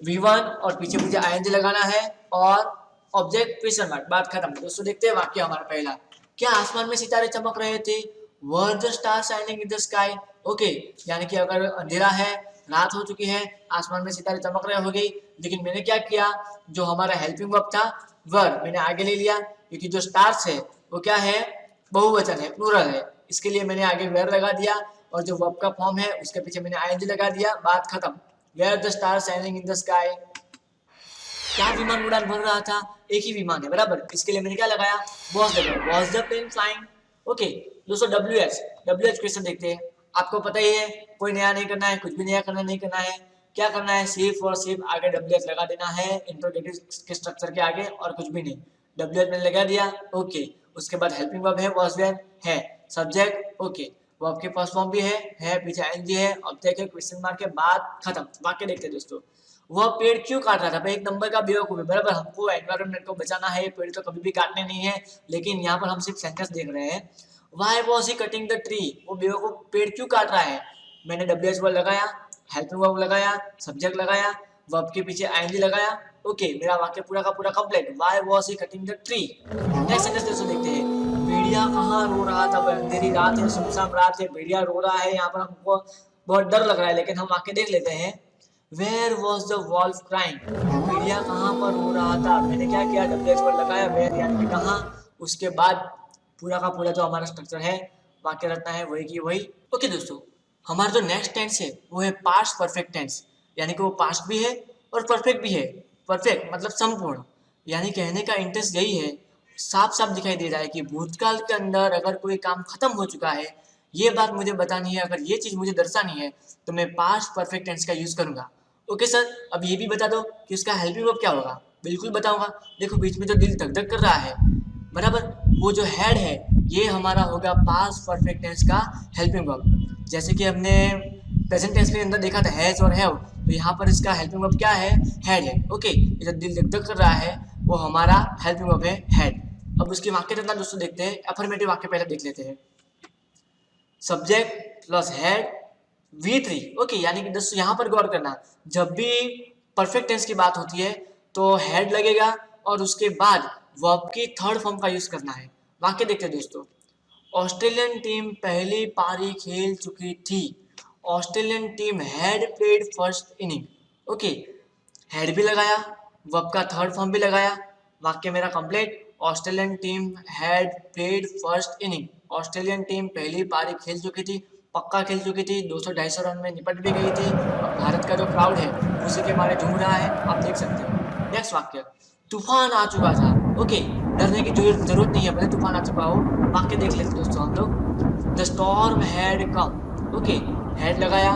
V1 और पीछे मुझे आईएनजी लगाना है, और ऑब्जेक्ट क्वेश्चन मार्क, बात खत्म। दोस्तों देखते हैं वाक्य हमारा पहला, क्या आसमान में सितारे चमक रहे थे? Were the star shining in the sky. Okay, यानी कि अगर अंधेरा है, रात हो चुकी है, आसमान में सितारे चमक रहे होगी, लेकिन मैंने क्या किया? जो हमारा हेल्पिंग वर्ब था वर, मैंने आगे ले लिया, क्योंकि जो स्टार्स है वो क्या है? बहुवचन है, प्लूरल है, इसके लिए मैंने आगे वेयर लगा दिया, और जो वर्ब का फॉर्म है उसके पीछे मैंने आईएनजी लगा दिया, बात खत्म। Were the star shining in the sky. क्या विमान उड़ान भर रहा था? एक ही विमान है, बराबर, इसके लिए मैंने क्या लगाया? वॉज लगाया, was the plane flying. Okay दोस्तों, डब्ल्यूएच क्वेश्चन देखते हैं। आपको पता ही है, कोई नया नहीं करना है, कुछ भी नया करना नहीं करना है। क्या करना है? सिर्फ और सिर्फ आगे डब्ल्यूएच लगा देना है, इंट्रोगेटिव के स्ट्रक्चर के आगे, और कुछ भी नहीं। डब्ल्यूएच मैंने लगा दिया, ओके, उसके बाद हेल्पिंग वर्ब है, वॉज वेयर है, सब्जेक्ट, ओके, वर्ब के फर्स्ट फॉर्म भी है, पीछे आईएनजी है, ऑब्जेक्ट है, क्वेश्चन मार्क के बाद खत्म। वाक्य देखते हैं दोस्तों, वह पेड़ क्यों काट रहा था? भाई एक नंबर का बेवकूफ है, बराबर, हमको एनवायरनमेंट को बचाना है, पेड़ तो कभी भी काटने नहीं है, लेकिन यहाँ पर हम सिर्फ सेंटेंस देख रहे हैं। Why was he cutting the tree? वो बेवकूफ पेड़ क्यों काट रहा है? मैंने डब्ल्यूएच वर्ड लगाया, हेल्पिंग वर्ब लगाया, सब्जेक्ट लगाया, वर्ब के पीछे आईएनजी लगाया, ओके, मेरा वाक्य पूरा का पूरा complete. Why was he cutting the tree. Next sentence दोस्तों देखते हैं। भेड़िया कहाँ रो रहा था, अंधेरी रात है, सुनसान रात है, भेड़िया रो रहा है। यहाँ पर हमको बहुत डर लग रहा है, लेकिन हम वाक्य देख लेते हैं। Where was the wolf crying. भेड़िया कहाँ पर रो रहा था। मैंने क्या किया, डब्ल्यूएच वर्ड लगाया, वेयर यानी कि कहाँ। उसके बाद पूरा का पूरा जो हमारा स्ट्रक्चर है वाक्य रचना है वही की वही। ओके दोस्तों, हमारा जो नेक्स्ट टेंस है वो है पास्ट परफेक्ट टेंस, यानी कि वो पास्ट भी है और परफेक्ट भी है। परफेक्ट मतलब संपूर्ण, यानी कहने का इंटेंस यही है, साफ साफ दिखाई दे रहा है कि भूतकाल के अंदर अगर कोई काम खत्म हो चुका है, ये बात मुझे बतानी है, अगर ये चीज मुझे दर्शानी है तो मैं पास्ट परफेक्ट टेंस का यूज करूंगा। ओके सर, अब ये भी बता दो कि उसका हेल्पिंग वर्ब क्या होगा। बिल्कुल बताऊंगा। देखो बीच में जो दिल धक धक कर रहा है, बराबर, वो जो हेड है ये हमारा होगा पास्ट परफेक्ट टेंस का हेल्पिंग वर्ब। जैसे कि हमने प्रेजेंट टेंस के अंदर देखा था हैज और हैव, तो यहाँ पर इसका हेल्पिंग वर्ब क्या है, हेड है। ओके, ये जो दिल धक धक कर रहा है वो हमारा हेल्पिंग वर्ब है, हेड। अब उसके वाक्य रचना दोस्तों देखते हैं। अफर्मेटिव वाक्य पहले देख लेते हैं। Subject plus head V3। Okay, यानी कि दोस्तों यहाँ पर गौर करना, जब भी परफेक्ट टेंस की बात होती है तो हेड लगेगा और उसके बाद वर्ब की थर्ड फॉर्म का यूज करना है। वाक्य देखते हैं दोस्तों। ऑस्ट्रेलियन टीम पहली पारी खेल चुकी थी। Australian team had played first inning. Okay, head भी लगाया, वर्ब का थर्ड फॉर्म भी लगाया, वाक्य मेरा complete. Australian team had played first inning. Australian team पहली पारी खेल चुकी थी, पक्का खेल चुकी थी, 200-250 रन में निपट भी गई थी। और भारत का जो क्राउड है उसी के मारे झूम रहा है, आप देख सकते हो। नेक्स्ट वाक्य, तूफान आ चुका था। ओके, डरने की जरूरत नहीं है, भले तूफान आ चुका हो। वाक्य देख लेते दोस्तों हम लोग। The storm had come. Okay, had लगाया,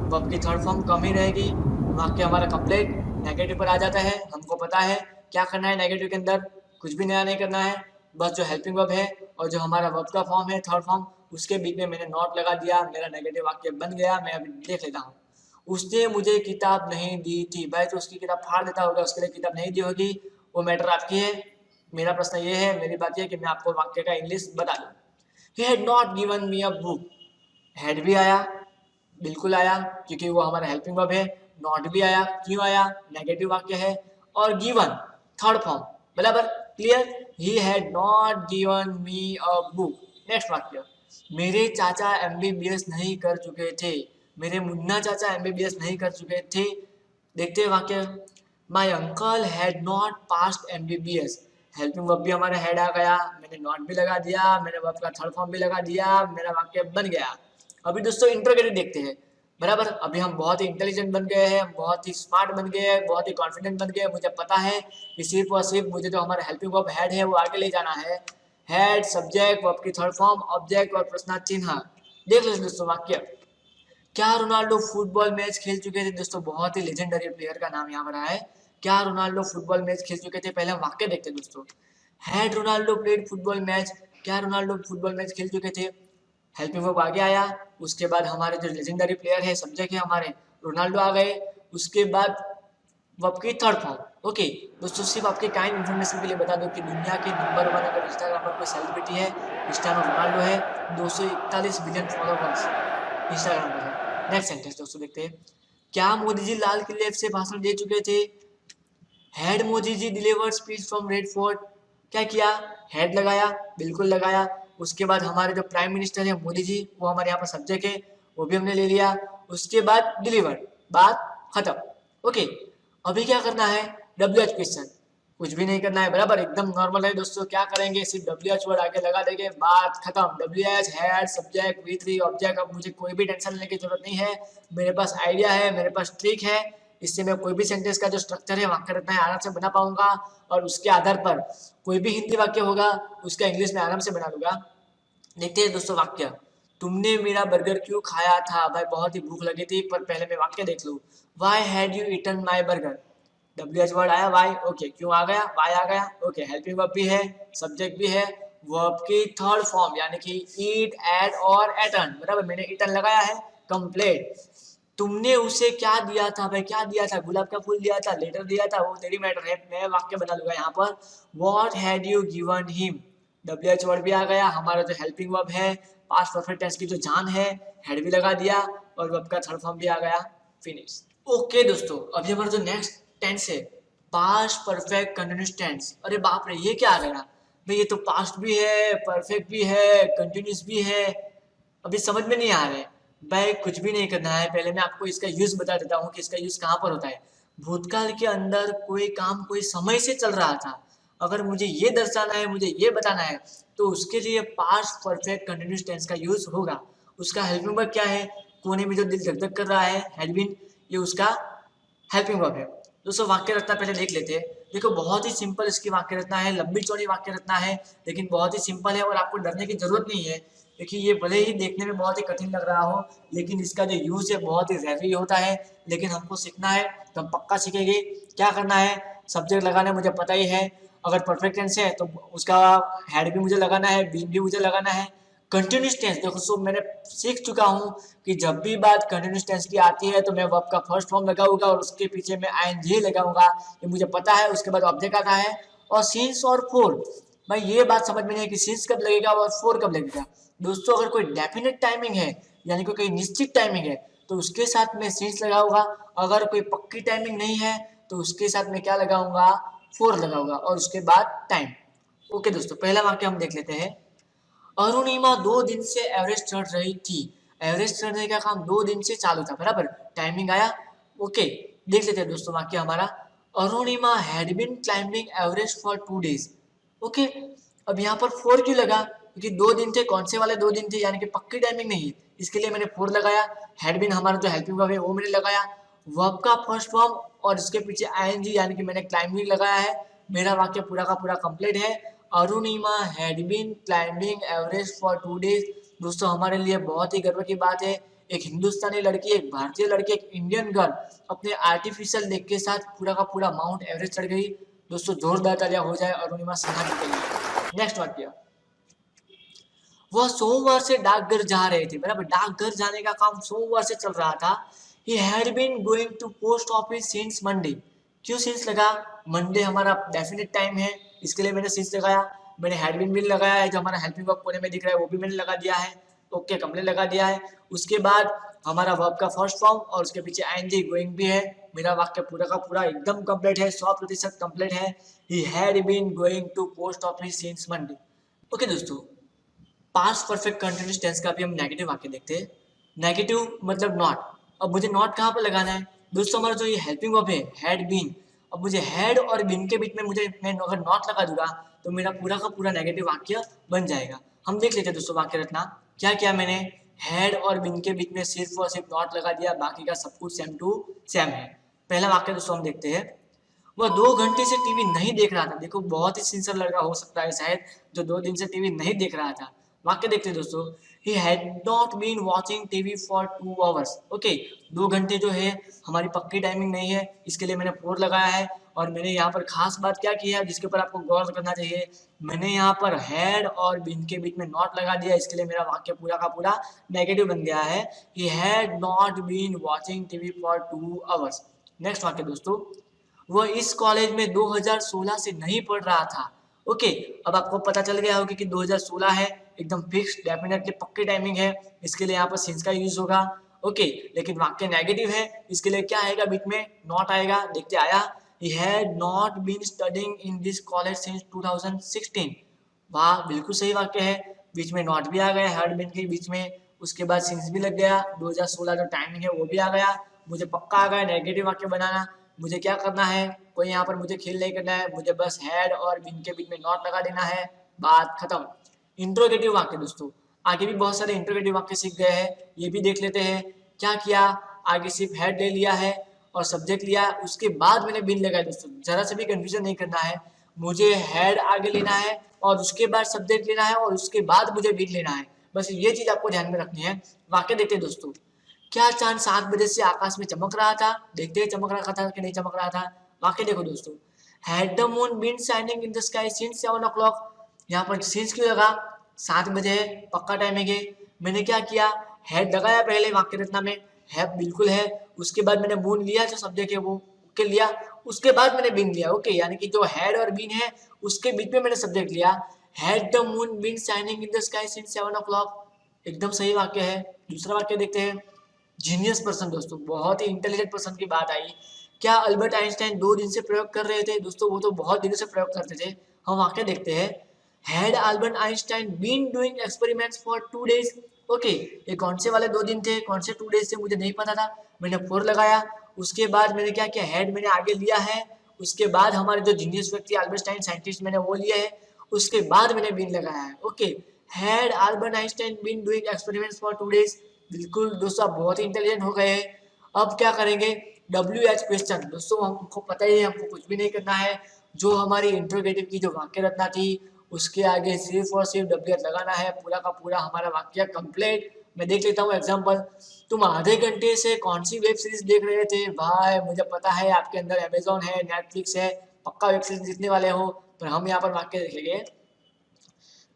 वर्ब की थर्ड फॉर्म कम ही रहेगी, वाक्य हमारा कंप्लीट। नेगेटिव पर आ जाता है, हमको पता है क्या करना है नेगेटिव के अंदर, कुछ भी नया नहीं करना है, बस जो हेल्पिंग वर्ब है और जो हमारा वर्ब का फॉर्म है थर्ड फॉर्म, उसके बीच में मैंने नॉट लगा दिया, मेरा नेगेटिव वाक्य बन गया। मैं अभी देख लेता हूँ। उसने मुझे किताब नहीं दी थी। भाई तो उसकी किताब फाड़ देता होगा, उसके लिए किताब नहीं दी होगी, वो मैटर आपकी है। मेरा प्रश्न ये है, मेरी बात ये है कि मैं आपको वाक्य का इंग्लिश बता दूँ। He had not given me a book. Head भी आया, बिल्कुल आया, क्योंकि वो हमारा हेल्पिंग वर्ब है। नॉट भी आया, क्यों आया, नेगेटिव वाक्य है। और गिवन थर्ड फॉर्म, बराबर, clear. He had not given me a book. Next वाक्य, मेरे चाचा एमबीबीएस नहीं कर चुके थे। मेरे मुन्ना चाचा एमबीबीएस नहीं कर चुके थे। देखते हैं वाक्य। My uncle had not passed MBBS. Helping verb भी हमारा हेड आ गया, मैंने नॉट भी लगा दिया, मैंने वर्ब का थर्ड फॉर्म भी लगा दिया, मेरा वाक्य बन गया। अभी दोस्तों इंटरोगेटिव देखते हैं, बराबर। अभी हम बहुत ही इंटेलिजेंट बन गए हैं, बहुत ही स्मार्ट बन गए हैं, बहुत ही कॉन्फिडेंट बन गए हैं। मुझे पता है कि सिर्फ और सिर्फ मुझे जो हमारा हेल्पिंग वर्ब हेड है वो आगे ले जाना है। हेड, सब्जेक्ट, वर्ब की थर्ड फॉर्म, ऑब्जेक्ट और प्रश्नार्थ चिन्ह। देख लो दोस्तों वाक्य। क्या रोनाल्डो फुटबॉल मैच खेल चुके थे। दोस्तों बहुत ही लेजेंडरी प्लेयर का नाम यहाँ पर आया है। क्या रोनाल्डो फुटबॉल मैच खेल चुके थे। पहले हम वाक्य देखते हैं दोस्तों। Had Ronaldo played football match. क्या रोनाल्डो फुटबॉल मैच खेल चुके थे। हेल्पिंग वर्ब आगे आया, उसके बाद हमारे जो लेजेंडरी प्लेयर है, सब्जेक्ट है हमारे, रोनाल्डो आ गए। उसके बाद वर्ब की थर्ड फॉर्म। ओके दोस्तों, सिर्फ आपके काइंड इन्फॉर्मेशन के लिए बता दो कि दुनिया के नंबर 1 अगर इंस्टाग्राम पर कोई सेलिब्रिटी है, क्रिस्टियानो रोनाल्डो है। 241 बिलियन फॉलोवर्स इंस्टाग्राम पर है। नेक्स्ट सेंटेंस दोस्तों देखते हैं। क्या मोदी जी लाल किले से भाषण दे चुके थे। Had Modi ji delivered speech from red fort. क्या किया, हेड लगाया, बिल्कुल लगाया। उसके बाद हमारे जो प्राइम मिनिस्टर है मोदी जी, वो हमारे यहाँ पर सब्जेक्ट है, वो भी हमने ले लिया। उसके बाद डिलीवर्ड, बात खत्म। ओके, अभी क्या करना है, WH क्वेश्चन। कुछ भी नहीं करना है, बराबर, एकदम नॉर्मल है दोस्तों। क्या करेंगे, सिर्फ WH वर्ड आगे लगा देंगे, बात खत्म। WH head, subject, V3, object. अब मुझे कोई भी टेंशन लेने की जरूरत नहीं है, मेरे पास आइडिया है, मेरे पास ट्रिक है। इससे मैं कोई भी सेंटेंस का जो स्ट्रक्चर है वाक्य रचना है आराम से बना पाऊंगा, और उसके आधार पर कोई भी हिंदी वाक्य होगा उसका इंग्लिश में आराम से बना लूंगा। देखते हैं दोस्तों वाक्य। तुमने मेरा बर्गर क्यों खाया था। भाई बहुत ही भूख लगी थी, पर पहले मैं वाक्य देख लूं। Why had you eaten my burger. WH word आया, वाई। ओके, क्यों आ गया, वाई आ गया। ओके, हेल्पिंग वर्ब भी है, सब्जेक्ट भी है, वर्ब की थर्ड फॉर्म यानी कि ईट, एड और एटन, बराबर, मैंने ईटन लगाया है, कंप्लीट। तुमने उसे क्या दिया था। भाई क्या दिया था, गुलाब का फूल दिया था, लेटर दिया था, वो तेरी मैटर है। मैं वाक्य बना लूंगा यहाँ पर। What had you given him. WH word भी आ गया, हमारा जो हेल्पिंग वर्ब है, पास्ट परफेक्ट टेंस की जो जान है, हेड भी लगा दिया और वर्ब का थर्ड फॉर्म भी आ गया, फिनिश। ओके दोस्तों, अभी हमारा जो नेक्स्ट टेंस है पास्ट परफेक्ट कंटिन्यूस टेंस। अरे बाप रे, ये क्या आ गया भाई, ये तो पास्ट भी है, परफेक्ट भी है, कंटिन्यूस भी है। अभी समझ में नहीं आ रहा है भाई, कुछ भी नहीं करना है। पहले मैं आपको इसका यूज बता देता हूँ कि इसका यूज कहाँ पर होता है। भूतकाल के अंदर कोई काम कोई समय से चल रहा था, अगर मुझे ये दर्शाना है, मुझे ये बताना है, तो उसके लिए पास्ट परफेक्ट कंटिन्यूस टेंस का यूज होगा। उसका हेल्पिंग वर्ब क्या है, कोने में जो दिल धक धक कर रहा है हैड बीन, ये उसका हेल्पिंग वर्ब है। दोस्तों वाक्य रचना पहले देख लेते हैं। देखो बहुत ही सिंपल इसकी वाक्य रचना है, लंबी चौड़ी वाक्य रचना है, लेकिन बहुत ही सिंपल है और आपको डरने की जरूरत नहीं है। देखिए ये भले ही देखने में बहुत ही कठिन लग रहा हो, लेकिन इसका जो यूज है बहुत ही रेयरली होता है, लेकिन हमको सीखना है तो हम पक्का सीखेंगे। क्या करना है, सब्जेक्ट लगाना मुझे पता ही है। अगर परफेक्ट टेंस है तो उसका हेड भी मुझे लगाना है, बीन भी मुझे लगाना है। कंटिन्यूस टेंस देखो, सो मैंने सीख चुका हूँ कि जब भी बात कंटिन्यूस टेंस की आती है तो मैं वर्ब का फर्स्ट फॉर्म लगाऊंगा और उसके पीछे मैं आईएनजी लगाऊंगा, ये मुझे पता है। उसके बाद ऑब्जेक्ट आता है और सिंस और फोर। भाई ये बात समझ में नहीं है कि सिंस कब लगेगा और फोर कब लगेगा। दोस्तों अगर कोई डेफिनेट टाइमिंग है, यानी कोई निश्चित टाइमिंग है, तो उसके साथ में सिंस लगाऊंगा। अगर कोई पक्की टाइमिंग नहीं है तो उसके साथ में क्या लगाऊंगा, फोर लगाऊंगा और उसके बाद टाइम। ओके दोस्तों, पहला वाक्य हम देख लेते हैं। अरुणिमा 2 दिन से एवरेस्ट चढ़ रही थी। एवरेस्ट चढ़ने का काम 2 दिन से चालू था, बराबर। टाइमिंग आया। ओके, देख लेते हैं दोस्तों वाक्य हमारा। Arunima had been climbing Everest for 2 days. Okay, अब यहाँ पर 4 क्यों लगा, क्योंकि 2 दिन थे। कौन से वाले 2 दिन थे, यानी कि पक्की टाइमिंग नहीं है, इसके लिए मैंने 4 लगाया। हैड बीन हमारा जो हेल्पिंग वर्ब है वो मैंने लगाया। वर्ब का फर्स्ट फॉर्म और इसके पीछे आईएनजी यानी कि मैंने क्लाइंबिंग लगाया है। मेरा वाक्य पूरा का पूरा कंप्लीट है। Arunima had been climbing Everest for 2 days. दोस्तों हमारे लिए बहुत ही गर्व की बात है, एक हिंदुस्तानी लड़की, एक भारतीय लड़की, एक इंडियन गर्ल अपने आर्टिफिशियल लेग के साथ पूरा का पूरा माउंट एवरेस्ट चढ़ गई। दोस्तों जोरदार तालियां हो जाए अरुणिमा सिन्हा के लिए। नेक्स्ट वाक्य, वह सोमवार से डाकघर जा रहे थे, बराबर। डाकघर जाने का काम सोमवार से चल रहा था। He had been going to post office since Monday। क्यों सिंस लगा, मंडे हमारा डेफिनेट टाइम है, इसके लिए मैंने सिंस लगाया। मैंने हैड बीन भी लगाया है, जो हमारा हेल्पिंग वर्ब कोने में दिख रहा है वो भी मैंने लगा दिया है। ओके, कंप्लीट लगा दिया है। उसके बाद हमारा वर्ब का फर्स्ट फॉर्म और उसके पीछे आईएनजी गोइंग भी है। मेरा वाक्य पूरा का पूरा एकदम कंप्लीट है, 100% कंप्लीट है। He had been going to post office since Monday। Okay दोस्तों, पास्ट परफेक्ट कंटिन्यूस टेंस का भी हम नेगेटिव वाक्य देखते हैं। नेगेटिव मतलब नॉट। अब मुझे नॉट कहाँ पर लगाना है दोस्तों, हमारा जो ये हेल्पिंग वर्ब है हैड बीन। अब मुझे हैड और बीन के बीच में मैं अगर नॉट लगा दूंगा तो मेरा पूरा का पूरा नेगेटिव वाक्य बन जाएगा। हम देख लेते हैं दोस्तों वाक्य रचना। क्या किया मैंने, हैड और बीन के बीच में सिर्फ और सिर्फ नॉट लगा दिया, बाकी का सब कुछ सेम टू सेम है। पहला वाक्य दोस्तों हम देखते हैं। वह 2 घंटे से टीवी नहीं देख रहा था। देखो बहुत ही सिंसियर लड़का हो सकता है शायद, जो 2 दिन से टीवी नहीं देख रहा था। वाक्य देखते हैं दोस्तों। He had not been watching TV for 2 hours। Okay, 2 घंटे जो है हमारी पक्की टाइमिंग नहीं है, इसके लिए मैंने 4 लगाया है। और मैंने यहाँ पर खास बात क्या की है जिसके ऊपर आपको गौर करना चाहिए, मैंने यहाँ पर हैड और बीन के बीच में नॉट लगा दिया, इसके लिए मेरा वाक्य पूरा का पूरा नेगेटिव बन गया है। He had not been watching TV for 2 hours। Next वाक्य दोस्तों, वह इस कॉलेज में 2016 से नहीं पढ़ रहा था। ओके, अब आपको पता चल गया होगा कि 2016 है, एकदम फिक्स डेफिनेटली पक्की टाइमिंग है, इसके लिए यहाँ पर सिंस का यूज होगा। ओके, लेकिन वाक्य नेगेटिव है, इसके लिए क्या आएगा, बीच में नॉट आएगा। देखते आया, he had not been studying in this college since 2016। वाह, बिल्कुल सही वाक्य है, बीच में नॉट भी आ गया हैड बीन के बीच में, उसके बाद सिंस भी लग गया, 2016 जो टाइमिंग है वो भी आ गया। मुझे पक्का आ गया नेगेटिव वाक्य बनाना। मुझे क्या करना है, कोई यहाँ पर मुझे खेल नहीं करना है, मुझे बस हैड और बीन के बीच में नॉट लगा देना है, बात खत्म। इंट्रोगेटिव वाक्य दोस्तों, आगे भी बहुत सारे इंट्रोगेटिव वाक्य सीख गए हैं, ये भी देख लेते हैं। क्या किया, आगे सिर्फ हेड ले लिया है और सब्जेक्ट लिया, उसके बाद मैंने बीन लगाया। दोस्तों जरा से भी कंफ्यूजन नहीं करना है, मुझे हेड आगे लेना है और उसके बाद सब्जेक्ट लेना है और उसके बाद मुझे बीन लेना है, बस ये चीज आपको ध्यान में रखनी है। वाक्य देखते हैं दोस्तों। क्या चांद 7 बजे से आकाश में चमक रहा था, देखते हैं चमक रहा था कि नहीं चमक रहा था। वाक्य देखो दोस्तों, had the moon been shining in the sky since 7 o'clock। यहाँ पर सिंस क्यों लगा, 7 बजे है, पक्का टाइमिंग है। मैंने क्या किया, हैड लगाया पहले वाक्य रचना में, है बिल्कुल है। उसके बाद मैंने मून लिया, जो सब्जेक्ट है वो के लिया, उसके बाद मैंने बीन लिया। ओके, यानी कि जो हैड और बीन है उसके बीच में मैंने सब्जेक्ट लिया। Had the moon been shining in the sky since 7 o'clock, एकदम सही वाक्य है। दूसरा वाक्य देखते हैं। जीनियस पर्सन दोस्तों, बहुत ही इंटेलिजेंट पर्सन की बात आई। क्या अल्बर्ट आइंस्टाइन 2 दिन से प्रयोग कर रहे थे? दोस्तों वो तो बहुत दिनों से प्रयोग करते थे। हम वाक्य देखते हैं, had Albert Einstein been doing experiments for 2 days. Okay, ये कौन से वाले 2 दिन थे, कौन से 2 डेज थे मुझे नहीं पता था। मैंने फोर लगाया, उसके बाद मैंने क्या किया, हेड मैंने आगे लिया है, उसके बाद हमारे जो जीनियस व्यक्ति अल्बर्ट आइंस्टाइन साइंटिस्ट मैंने वो लिए है, उसके बाद मैंने बीन लगाया है। Okay, had Albert Einstein been doing experiments for 2 days. बिल्कुल दोस्तों, आप बहुत ही इंटेलिजेंट हो गए हैं। अब क्या करेंगे, WH क्वेश्चन। दोस्तों हमको पता ही है, हमको कुछ भी नहीं करना है। जो हमारी इंट्रोगेटिव की जो वाक्य रचना थी उसके आगे सिर्फ और सिर्फ WH लगाना है, पूरा का पूरा हमारा वाक्य कंप्लीट। मैं देख लेता हूँ एग्जांपल। तुम आधे घंटे से कौन सी वेब सीरीज देख रहे थे? भाई मुझे पता है आपके अंदर अमेजोन है, नेटफ्लिक्स है, पक्का वेब सीरीज जीतने वाले हो। पर हम यहाँ पर वाक्य देखेंगे,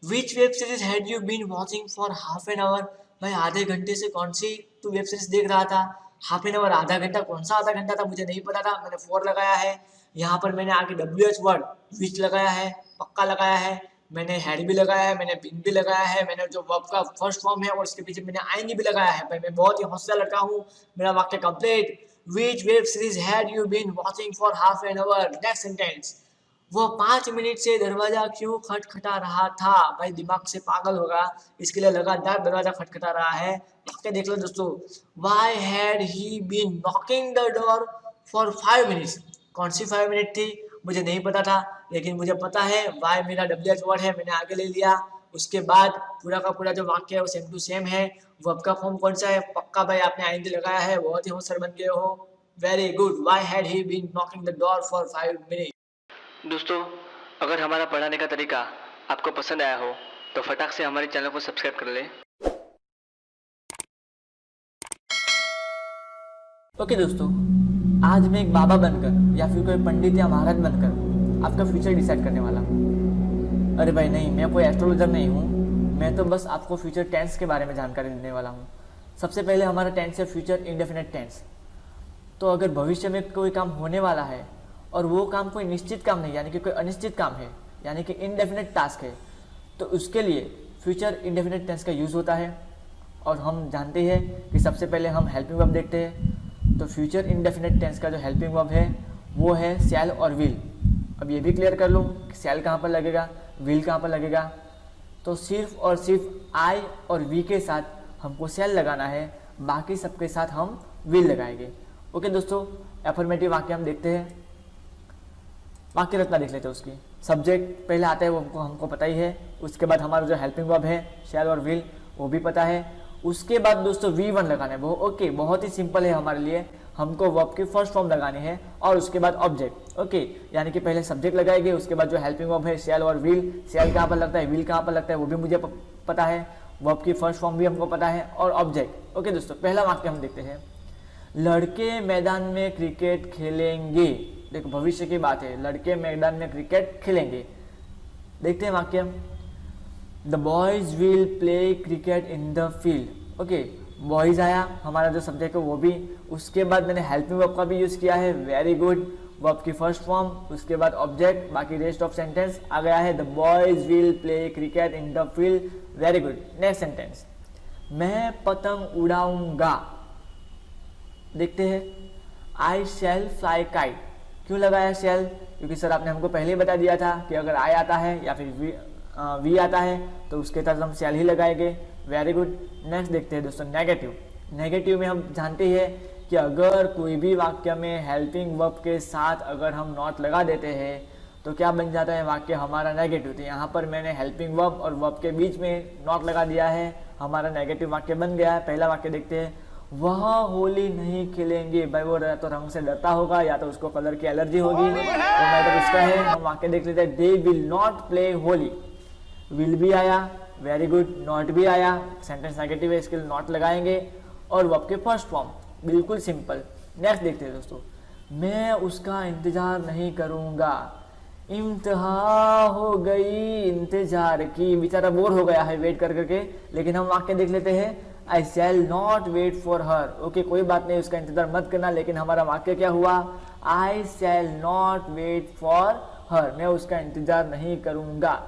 which web series had you been watching for half an hour? भाई आधे घंटे से कौन सी तू वेब सीरीज देख रहा था? हाफ एन आवर, आधा घंटा, कौन सा आधा घंटा था मुझे नहीं पता था। मैंने 4 लगाया है। यहाँ पर मैंने आगे WH वर्ड विच लगाया है, पक्का लगाया है। मैंने हैड भी लगाया है, मैंने बीन भी लगाया है, मैंने जो वर्ब का फर्स्ट फॉर्म है और उसके पीछे मैंने आईएनजी भी लगाया है। भाई मैं बहुत ही होशियार लड़का हूँ। मेरा वाक्य complete. Which web series had you been watching for half an hour? Next sentence, वो 5 मिनट से दरवाजा क्यों खटखटा रहा था? भाई दिमाग से पागल होगा, इसके लिए लगातार दरवाजा खटखटा रहा है। वाक्य देख लो दोस्तों, why had he been knocking the door for 5 minutes? कौन सी 5 मिनट थी मुझे नहीं पता था, लेकिन मुझे पता है वाई मेरा WH वर्ड है, मैंने आगे ले लिया। उसके बाद पूरा का पूरा जो वाक्य है वो सेम टू सेम है। वर्ब का फॉर्म कौन सा है? पक्का भाई आपने आईएनजी लगाया है, बहुत ही होशियार बन गए हो। Very good. Why had he been knocking the door for 5 minute. दोस्तों, अगर हमारा पढ़ाने का तरीका आपको पसंद आया हो तो फटाक से हमारे चैनल को सब्सक्राइब कर लें। ओके दोस्तों, आज मैं एक बाबा बनकर या फिर कोई पंडित या महाराज बनकर आपका फ्यूचर डिसाइड करने वाला हूँ। अरे भाई नहीं, मैं कोई एस्ट्रोलॉजर नहीं हूँ। मैं तो बस आपको फ्यूचर टेंस के बारे में जानकारी देने वाला हूँ। सबसे पहले हमारा टेंस है फ्यूचर इंडेफिनिट टेंस। तो अगर भविष्य में कोई काम होने वाला है और वो काम कोई निश्चित काम नहीं, यानी कि कोई अनिश्चित काम है, यानी कि इनडेफिनेट टास्क है, तो उसके लिए फ्यूचर इंडेफिनेट टेंस का यूज़ होता है। और हम जानते हैं कि सबसे पहले हम हेल्पिंग वर्ब देखते हैं। तो फ्यूचर इंडेफिनेट टेंस का जो हेल्पिंग वर्ब है वो है शैल और विल। अब ये भी क्लियर कर लूँ कि शैल कहाँ पर लगेगा, विल कहाँ पर लगेगा। तो सिर्फ और सिर्फ आई और वी के साथ हमको शैल लगाना है, बाकी सबके साथ हम विल लगाएंगे। ओके दोस्तों, एफर्मेटिव वाक्य हम देखते हैं। वाक्य रचना देख लेते हैं उसकी। सब्जेक्ट पहले आता है, वो हमको पता ही है। उसके बाद हमारा जो हेल्पिंग वर्ब है शैल और विल वो भी पता है। उसके बाद दोस्तों V1 लगाना है। वो ओके, बहुत ही सिंपल है हमारे लिए। हमको वर्ब की फर्स्ट फॉर्म लगानी है और उसके बाद ऑब्जेक्ट। ओके, यानी कि पहले सब्जेक्ट लगाएंगे, उसके बाद जो हेल्पिंग वर्ब है शैल और विल। शैल कहाँ पर लगता है, विल कहाँ पर लगता है वो भी मुझे पता है। वर्ब की फर्स्ट फॉर्म भी हमको पता है और ऑब्जेक्ट। ओके दोस्तों, पहला वाक्य हम देखते हैं। लड़के मैदान में क्रिकेट खेलेंगे। देखो भविष्य की बात है, लड़के मैदान में क्रिकेट खेलेंगे। देखते हैं वाक्य, the boys will play cricket in the field. Okay, boys आया हमारा जो सब्जेक्ट है वो भी। उसके बाद मैंने हेल्पिंग वर्ब का भी यूज किया है। Very good. वर्ब की फर्स्ट फॉर्म, उसके बाद ऑब्जेक्ट, बाकी रेस्ट ऑफ सेंटेंस आ गया है। The boys will play cricket in the field. Very good. Next sentence, मैं पतंग उड़ाऊंगा। देखते हैं, आई शैल फ्लाई काइट। क्यों लगाया शैल? क्योंकि सर आपने हमको पहले ही बता दिया था कि अगर आई आता है या फिर वी आता है तो उसके तहत हम शैल ही लगाएंगे। Very good. नेक्स्ट देखते हैं दोस्तों, नेगेटिव। नेगेटिव में हम जानते हैं कि अगर कोई भी वाक्य में हेल्पिंग वर्ब के साथ अगर हम नॉट लगा देते हैं तो क्या बन जाता है वाक्य हमारा नेगेटिव। तो यहाँ पर मैंने हेल्पिंग वर्ब और वर्ब के बीच में नॉट लगा दिया है, हमारा नेगेटिव वाक्य बन गया है। पहला वाक्य देखते हैं, वह होली नहीं खेलेंगे। भाई वो तो रंग से डरता होगा या तो उसको कलर की एलर्जी होगी, तो मैटर उसका है। हम वाक्य देख लेते हैं, they will not play Holi. Will भी आया, वेरी गुड। नॉट भी आया, सेंटेंस नेगेटिव है, इसके लिए नॉट लगाएंगे। और वर्ब के फर्स्ट फॉर्म, बिल्कुल सिंपल। नेक्स्ट देखते हैं दोस्तों, मैं उसका इंतजार नहीं करूंगा। इम्तिहा हो गई इंतजार की, बेचारा बोर हो गया है वेट कर करके। लेकिन हम वाक्य देख लेते हैं, I shall not wait for her. Okay, कोई बात नहीं, उसका इंतजार मत करना। लेकिन हमारा वाक्य क्या हुआ, I shall not wait for her, मैं उसका इंतजार नहीं करूंगा।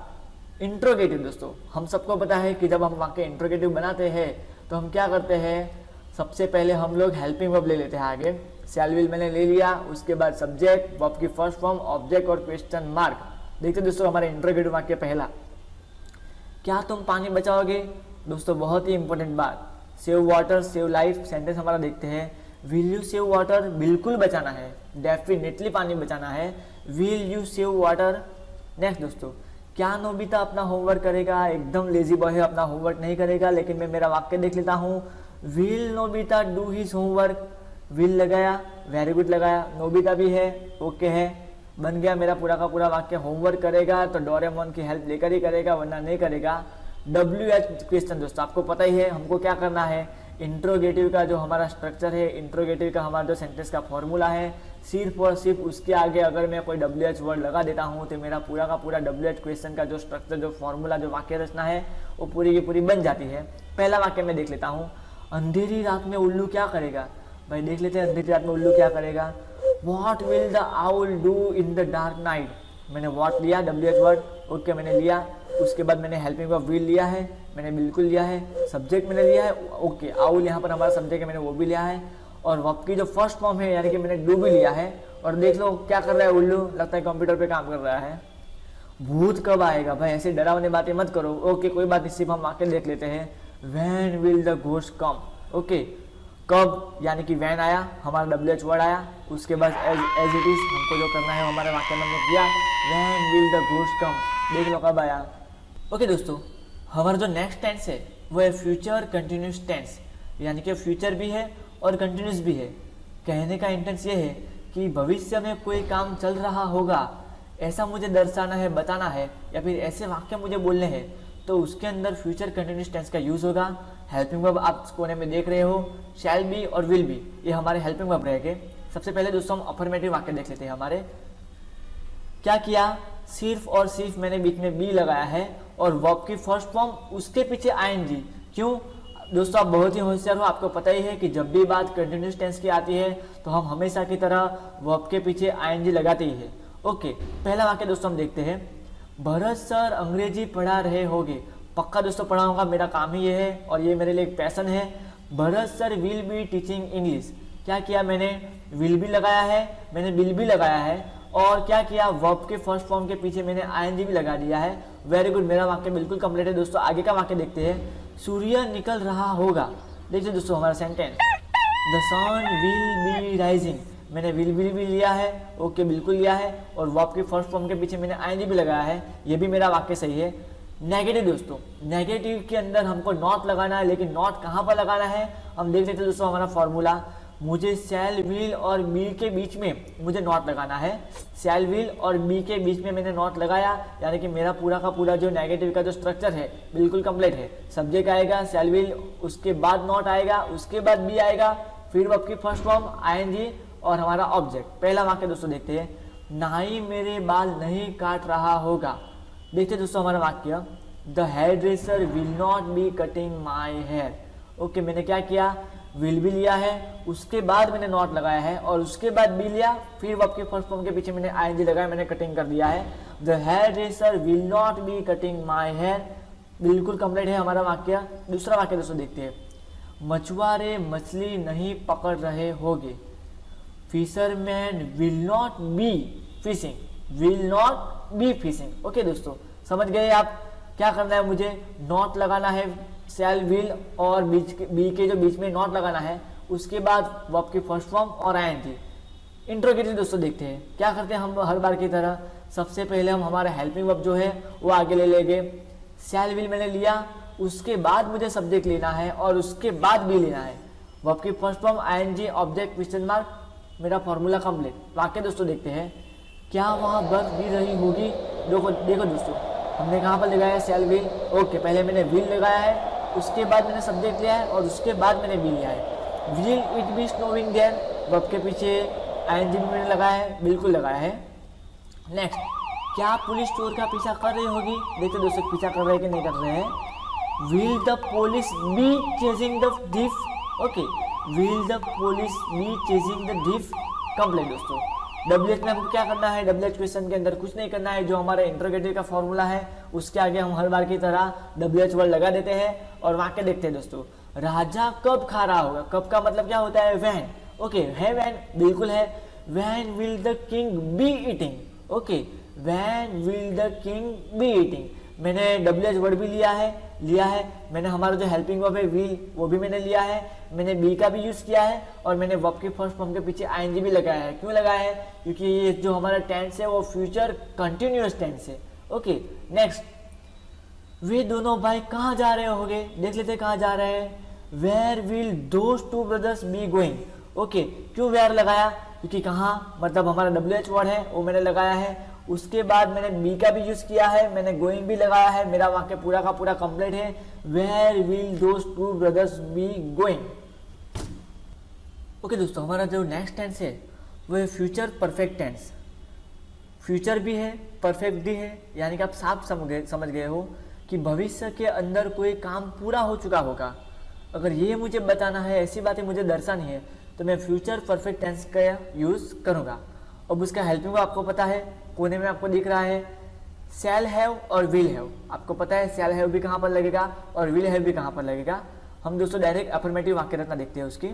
इंट्रोगेटिव दोस्तों, हम सबको पता है कि जब हम वाक्य इंट्रोगेटिव बनाते हैं तो हम क्या करते हैं, सबसे पहले हम लोग हेल्पिंग वर्ब ले लेते हैं आगे, शैल विल मैंने ले लिया, उसके बाद सब्जेक्ट, वर्ब की फर्स्ट फॉर्म, ऑब्जेक्ट और क्वेश्चन मार्क। देखते दोस्तों हमारा इंट्रोगेटिव वाक्य पहला, क्या तुम पानी बचाओगे? दोस्तों बहुत ही इंपॉर्टेंट बात, save water save life sentence हमारा देखते हैं। Will you save water? बिल्कुल बचाना है, डेफिनेटली पानी बचाना है। Will you save water? Next दोस्तों, क्या नोबिता अपना होमवर्क करेगा? एकदम लेजी बॉय है, अपना होमवर्क नहीं करेगा, लेकिन मैं मेरा वाक्य देख लेता हूँ। Will Nobita do his homework? Will लगाया, वेरी गुड लगाया, नोबिता भी है, ओके है, बन गया मेरा पूरा का पूरा वाक्य। होमवर्क करेगा तो डोरेमोन की हेल्प लेकर ही करेगा, वरना नहीं करेगा। WH क्वेश्चन दोस्तों आपको पता ही है हमको क्या करना है, इंट्रोगेटिव का जो हमारा स्ट्रक्चर है, इंट्रोगेटिव का हमारा जो सेंटेंस का फॉर्मूला है, सिर्फ और सिर्फ उसके आगे अगर मैं कोई WH वर्ड लगा देता हूँ तो मेरा पूरा का पूरा WH क्वेश्चन का जो स्ट्रक्चर, जो फॉर्मूला, जो वाक्य रचना है वो पूरी की पूरी बन जाती है। पहला वाक्य मैं देख लेता हूँ, अंधेरी रात में उल्लू क्या करेगा? भाई देख लेते हैं अंधेरी रात में उल्लू क्या करेगा। What will the owl do in the dark night? मैंने what लिया, WH वर्ड, ओके मैंने लिया। उसके बाद मैंने हेल्पिंग वर्ब विल लिया है, मैंने बिल्कुल लिया है। सब्जेक्ट मैंने लिया है, ओके आउल यहाँ पर हमारा सब्जेक्ट है, मैंने वो भी लिया है। और वर्ब की जो फर्स्ट फॉर्म है यानी कि मैंने डू भी लिया है। और देख लो क्या कर रहा है उल्लू, लगता है कंप्यूटर पे काम कर रहा है। भूत कब आएगा? भाई ऐसी डरावनी बातें मत करो, ओके कोई बात नहीं, सिर्फ हम वाक्य देख लेते हैं। When will the ghost come? Okay कब यानी कि वैन आया, हमारा WH वर्ड आया। उसके बाद एज इट इज हमको जो करना है हमारे वाक्य में हमने किया, वैन विल द घोस्ट कम, देख लो कब आया। ओके दोस्तों हमारा जो नेक्स्ट टेंस है वो है फ्यूचर कंटिन्यूस टेंस, यानी कि फ्यूचर भी है और कंटिन्यूस भी है। कहने का इंटेंस ये है कि भविष्य में कोई काम चल रहा होगा, ऐसा मुझे दर्शाना है, बताना है, या फिर ऐसे वाक्य मुझे बोलने हैं, तो उसके अंदर फ्यूचर कंटिन्यूस टेंस का यूज होगा। हेल्पिंग वर्ब आप कोने में देख रहे हो, शैल बी और विल बी, ये हमारे हेल्पिंग वर्ब रहेंगे। सबसे पहले दोस्तों हम अफर्मेटिव वाक्य देख लेते हैं। हमारे क्या किया, सिर्फ और सिर्फ मैंने बीच में बी लगाया है और वर्ब की फर्स्ट फॉर्म उसके पीछे आईएनजी। क्यों दोस्तों, आप बहुत ही होशियार हो, आपको पता ही है कि जब भी बात कंटिन्यूस टेंस की आती है तो हम हमेशा की तरह वर्ब के पीछे आईएनजी लगाते ही है। ओके पहला वाक्य दोस्तों हम देखते हैं, भरत सर अंग्रेजी पढ़ा रहे होंगे। पक्का दोस्तों पढ़ाऊंगा, मेरा काम ही ये है और ये मेरे लिए एक पैशन है। Bharat sir will be teaching English. क्या किया मैंने, विल भी लगाया है, मैंने विल भी लगाया है, और क्या किया, वर्ब के फर्स्ट फॉर्म के पीछे मैंने आईएनजी भी लगा दिया है। वेरी गुड, मेरा वाक्य बिल्कुल कंप्लीट है दोस्तों। आगे का वाक्य देखते हैं, सूर्य निकल रहा होगा। देखिए दोस्तों हमारा sentence, the sun will be rising, मैंने विल भी लिया है, ओके बिल्कुल लिया है, और वर्ब के फर्स्ट फॉर्म के पीछे मैंने आईएनजी भी लगाया है, ये भी मेरा वाक्य सही है। नेगेटिव दोस्तों, नेगेटिव के अंदर हमको नॉट लगाना है, लेकिन नॉट कहाँ पर लगाना है हम देख लेते हैं दोस्तों। हमारा फॉर्मूला, मुझे शैल विल और बी के बीच में मुझे नॉट लगाना है। शैल विल और बी के बीच में मैंने नॉट लगाया, यानी कि मेरा पूरा का पूरा जो नेगेटिव का जो स्ट्रक्चर है बिल्कुल कंप्लीट है। सब्जेक्ट आएगा शैल विल, उसके बाद नॉट आएगा, उसके बाद बी आएगा, फिर वर्ब की फर्स्ट फॉर्म आईएनजी और हमारा ऑब्जेक्ट। पहला वाक्य दोस्तों देखते हैं, नाई मेरे बाल नहीं काट रहा होगा। देखते दोस्तों हमारा वाक्य, the hair dresser will not be cutting my hair. Okay मैंने क्या किया, विल भी लिया है, उसके बाद मैंने नॉट लगाया है, और उसके बाद बी लिया, फिर वर्ब के फर्स्ट फॉर्म के पीछे मैंने आईएनजी लगाया, मैंने कटिंग कर दिया है। The hair dresser will not be cutting my hair, बिल्कुल कंप्लीट है हमारा वाक्य। दूसरा वाक्य दोस्तों देखते हैं, मछुआरे मछली नहीं पकड़ रहे होंगे। Fisherman will not B fishing, will not B fishing. Okay दोस्तों समझ गए आप, क्या करना है, मुझे नॉट लगाना है, शैल विल और बी के जो बीच में नॉट लगाना है, उसके बाद वर्ब की फर्स्ट फॉर्म और आईएनजी। इंट्रोगेटिव दोस्तों देखते हैं, क्या करते हैं हम हर बार की तरह, सबसे पहले हम हमारा हेल्पिंग वर्ब जो है वो आगे ले लेंगे। शैल विल मैंने लिया, उसके बाद मुझे सब्जेक्ट लेना है और उसके बाद भी लेना है, वर्ब की first form ING object question mark, मेरा फॉर्मूला कंप्लीट। वाक्य दोस्तों देखते हैं, क्या वहाँ बर्फ गिर रही होगी। देखो दोस्तों हमने कहाँ पर लगाया, शैल विल, ओके पहले मैंने विल लगाया है, उसके बाद मैंने सब्जेक्ट लिया है और उसके बाद मैंने विल लिया है। Will it be snowing there, verb के पीछे आईएनजी भी मैंने लगाया है, बिल्कुल लगाया है। नेक्स्ट, क्या पुलिस चोर का पीछा कर रही होगी। देखते दोस्तों पीछा कर रहे हैं कि नहीं कर रहे हैं। Will the police be chasing the thief, okay will the police be chasing the thief, complete दोस्तों। WH में हमको क्या करना है, WH क्वेश्चन के अंदर कुछ नहीं करना है, जो हमारा इंट्रोगेटिव का फॉर्मूला है उसके आगे हम हर बार की तरह WH वर्ड लगा देते हैं और वाक्य देखते हैं दोस्तों। राजा कब खा रहा होगा, कब का मतलब क्या होता है, वैन, ओके है वैन बिल्कुल है, van will the king be eating, okay van will the king be eating, मैंने WH वर्ड भी लिया है, मैंने हमारा जो हेल्पिंग वर्ब है विल वो भी मैंने लिया है, मैंने बी का भी यूज किया है और मैंने वर्ब के फर्स्ट फॉर्म के पीछे आईएनजी भी लगाया है। क्यों लगाया है? क्योंकि ये जो हमारा टेंस है वो फ्यूचर कंटिन्यूअस टेंस है। ओके नेक्स्ट, वे दोनों भाई कहाँ जा रहे होंगे, देख लेते कहाँ जा रहे हैं। Where will those two brothers be going, okay क्यों वेयर लगाया? क्योंकि कहाँ मतलब हमारा WH वर्ड है वो मैंने लगाया है, उसके बाद मैंने बी का भी यूज किया है, मैंने गोइंग भी लगाया है, मेरा वाक्य पूरा का पूरा कंप्लीट है। Where will those two brothers be going. Okay दोस्तों, हमारा जो नेक्स्ट टेंस है वो है फ्यूचर परफेक्ट टेंस। फ्यूचर भी है, परफेक्ट भी है, यानी कि आप साफ समझ गए हो कि भविष्य के अंदर कोई काम पूरा हो चुका होगा। अगर ये मुझे बताना है, ऐसी बातें मुझे दर्शानी है, तो मैं फ्यूचर परफेक्ट टेंस का यूज करूंगा। अब उसका हेल्पिंग वर्ब आपको पता है, कोने में आपको दिख रहा है शैल हैव और विल हैव। आपको पता है शैल हैव भी कहाँ पर लगेगा और विल हैव भी कहाँ पर लगेगा। हम दोस्तों डायरेक्ट अफर्मेटिव वाक्य रचना देखते हैं उसकी।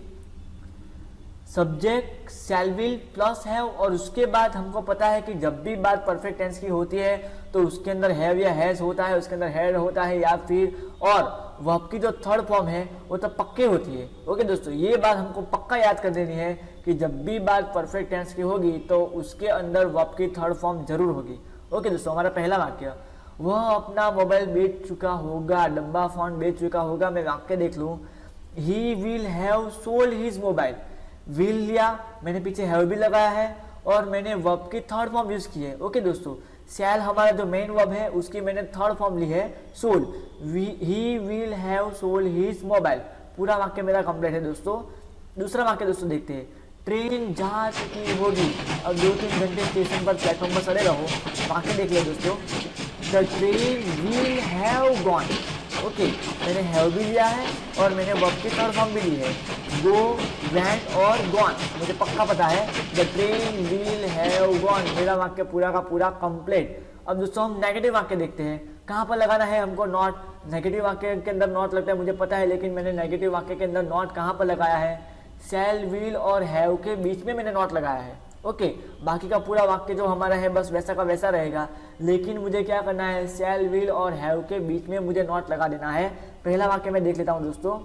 Subject shell will plus have, और उसके बाद हमको पता है कि जब भी बात परफेक्ट टेंस की होती है तो उसके अंदर हैव या हैज होता है, उसके अंदर हैड होता है, या फिर और वर्ब की जो थर्ड फॉर्म है वो तो पक्के होती है। ओके दोस्तों, ये बात हमको पक्का याद कर देनी है कि जब भी बात परफेक्ट टेंस की होगी तो उसके अंदर वर्ब की थर्ड फॉर्म जरूर होगी। ओके दोस्तों, हमारा पहला वाक्य, वह अपना मोबाइल बेच चुका होगा, डब्बा फोन बेच चुका होगा। मैं वाक्य देख लूँ, he will have sold his mobile. Will लिया, मैंने पीछे हैव भी लगाया है और मैंने वर्ब की थर्ड फॉर्म यूज की है। ओके दोस्तों, शैल हमारा जो मेन वर्ब है उसकी मैंने थर्ड फॉर्म ली है sold. He will have sold his mobile. पूरा वाक्य मेरा कंप्लीट है दोस्तों। दूसरा वाक्य दोस्तों देखते हैं, ट्रेन जा चुकी होगी। अब 2-3 घंटे स्टेशन पर प्लेटफॉर्म पर सड़े रहो। वाक्य देख लिया दोस्तों, the train will have gone. Okay, मैंने हैव भी लिया है और मैंने वर्ब की थर्ड फॉर्म भी ली है, गो, वेंट और गॉन। मुझे पक्का पता है the train will have gone. मेरा वाक्य पूरा का पूरा कंप्लीट। अब दोस्तों हम नेगेटिव वाक्य देखते हैं, कहाँ पर लगाना है हमको नॉट। नेगेटिव वाक्य के अंदर नॉट लगता है मुझे पता है, लेकिन मैंने नेगेटिव वाक्य के अंदर नॉट कहाँ पर लगाया है? शैल विल और हैव के बीच में मैंने नॉट लगाया है। ओके, बाकी का पूरा वाक्य जो हमारा है बस वैसा का वैसा रहेगा, लेकिन मुझे क्या करना है? शैल विल और हैव के बीच में मुझे नॉट लगा देना है। पहला वाक्य मैं देख लेता हूँ दोस्तों,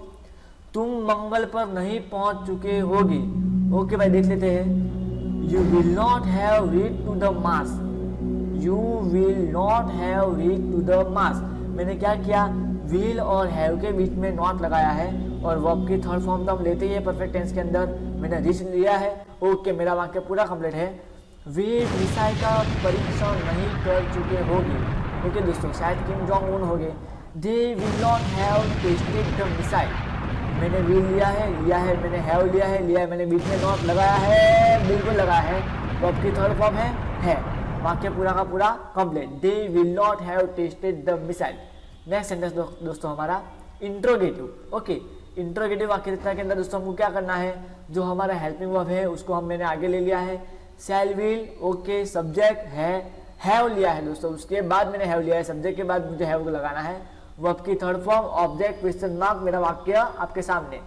तुम मंगल पर नहीं पहुंच चुके होगे। ओके भाई, देख लेते हैं, you will not have reach to the Mars. You will not have reach to the Mars. मैंने क्या किया? विल और हैव के बीच में नॉट लगाया है और वर्ब की थर्ड फॉर्म तो हम लेते ही है परफेक्ट टेंस के अंदर, मैंने रीच लिया है। ओके, मेरा वाक्य पूरा कंप्लीट है। वे मिसाइल का परीक्षण नहीं कर चुके होंगे। ओके दोस्तों, शायद किम जोंग उन होंगे। They will not have tested the missile. मैंने विल लिया है, मैंने हैव लिया है, मैंने बीच में नॉट लगाया है, बिल्कुल लगाया है। वर्ब की थर्ड फॉर्म है। वाक्य पूरा का पूरा complete. They will not have tested the missile. Next sentence दोस्तों हमारा इंट्रोगेटिव। ओके, इंट्रोगेटिव वाक्य रचना के अंदर दोस्तों हमको क्या करना है? जो हमारा हेल्पिंग वर्ब है उसको मैंने आगे ले लिया है। शैल विल, ओके, सब्जेक्ट है, हैव लिया है दोस्तों, उसके बाद मैंने हैव लिया है, सब्जेक्ट के बाद मुझे हैव को लगाना है। वर्ब की third form, object, question mark. मेरा वाक्य आपके सामने,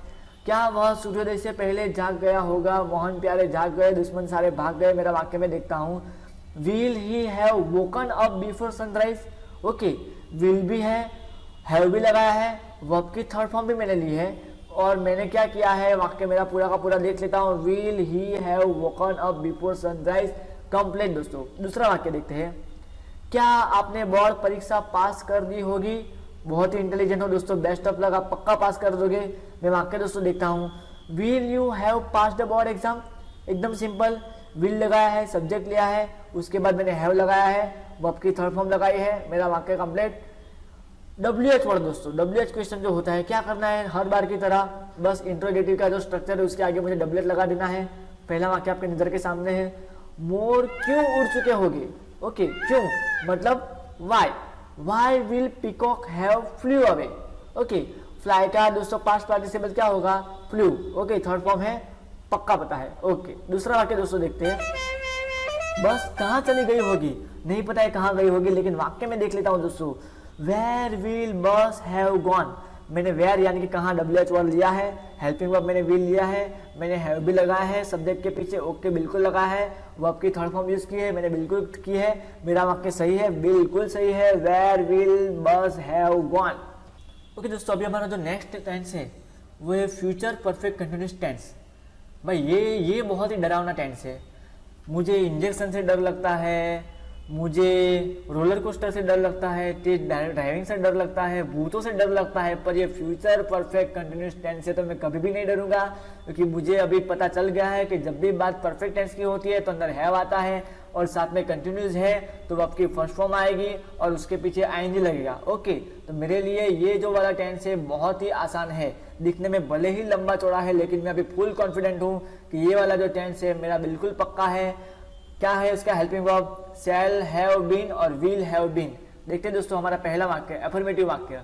क्या वह सूर्योदय से पहले जाग गया होगा? मोहन प्यारे जाग गए, दुश्मन सारे भाग गए। मेरा वाक्य में देखता हूँ, will he have woken up before sunrise. Okay, will भी है, हैव भी लगाया है, वर्ब की थर्ड फॉर्म भी मैंने ली है और मैंने क्या किया है? वाक्य मेरा पूरा का पूरा देख लेता हूँ, will he have woken up before sunrise. Complete दोस्तों। दूसरा वाक्य देखते हैं, क्या आपने बोर्ड परीक्षा पास कर दी होगी? बहुत ही इंटेलिजेंट हो दोस्तों, बेस्ट ऑफ लक, आप पक्का पास कर दोगे। मैं वाक्य दोस्तों देखता हूँ, will you have pass the board exam. एकदम सिंपल, विल लगाया है, सब्जेक्ट लिया है, उसके बाद मैंने हैव लगाया है, वर्ब की थर्ड फॉर्म लगाई है, मेरा वाक्य कंप्लीट। WH वर्ड दोस्तों, WH क्वेश्चन जो होता है क्या करना है? हर बार की तरह बस इंट्रोगेटिव का जो स्ट्रक्चर है उसके आगे मुझे WH लगा देना है। पहला वाक्य आपके नजर के सामने है, मोर क्यों उड़ चुके होंगे? ओके, क्यों मतलब why. Why will peacock have flew away. Okay, fly का दोस्तों पास्ट पार्टिसिपल क्या होगा? फ्लू। ओके, थर्ड फॉर्म है, पक्का पता है। ओके, दूसरा वाक्य दोस्तों देखते हैं, बस कहाँ चली गई होगी? नहीं पता है कहाँ गई होगी, लेकिन वाक्य में देख लेता हूँ दोस्तों, वेयर विल बस हैव गॉन। मैंने वेयर यानी कि कहाँ WH वर्ड लिया है, हेल्पिंग वर्ब मैंने विल लिया है, मैंने हैव भी लगाया है, सब्जेक्ट के पीछे ओके बिल्कुल लगा है, वर्ब की थर्ड फॉर्म यूज की है, मैंने बिल्कुल की है, मेरा वाक्य सही है, बिल्कुल सही है, वेयर विल बस हैव गॉन। ओके दोस्तों, अभी हमारा जो नेक्स्ट टेंस है वो है फ्यूचर परफेक्ट कंटिन्यूअस टेंस। भाई ये बहुत ही डरावना टेंस है। मुझे इंजेक्शन से डर लगता है, मुझे रोलर कोस्टर से डर लगता है, तेज ड्राइविंग से डर लगता है, भूतों से डर लगता है, पर ये फ्यूचर परफेक्ट कंटिन्यूअस टेंस से तो मैं कभी भी नहीं डरूंगा, क्योंकि मुझे अभी पता चल गया है कि जब भी बात परफेक्ट टेंस की होती है तो अंदर हैव आता है और साथ में कंटिन्यूस है तो वो आपकी फर्स्ट फॉर्म आएगी और उसके पीछे आईएनजी लगेगा। ओके, तो मेरे लिए ये जो वाला टेंस है बहुत ही आसान है, दिखने में भले ही लंबा चौड़ा है लेकिन मैं अभी फुल कॉन्फिडेंट हूँ कि ये वाला जो टेंस है मेरा बिल्कुल पक्का है। क्या है उसका helping verb? Shall have been और विल हैव बीन। देखते हैं दोस्तों, हमारा पहला वाक्य अफर्मेटिव वाक्य,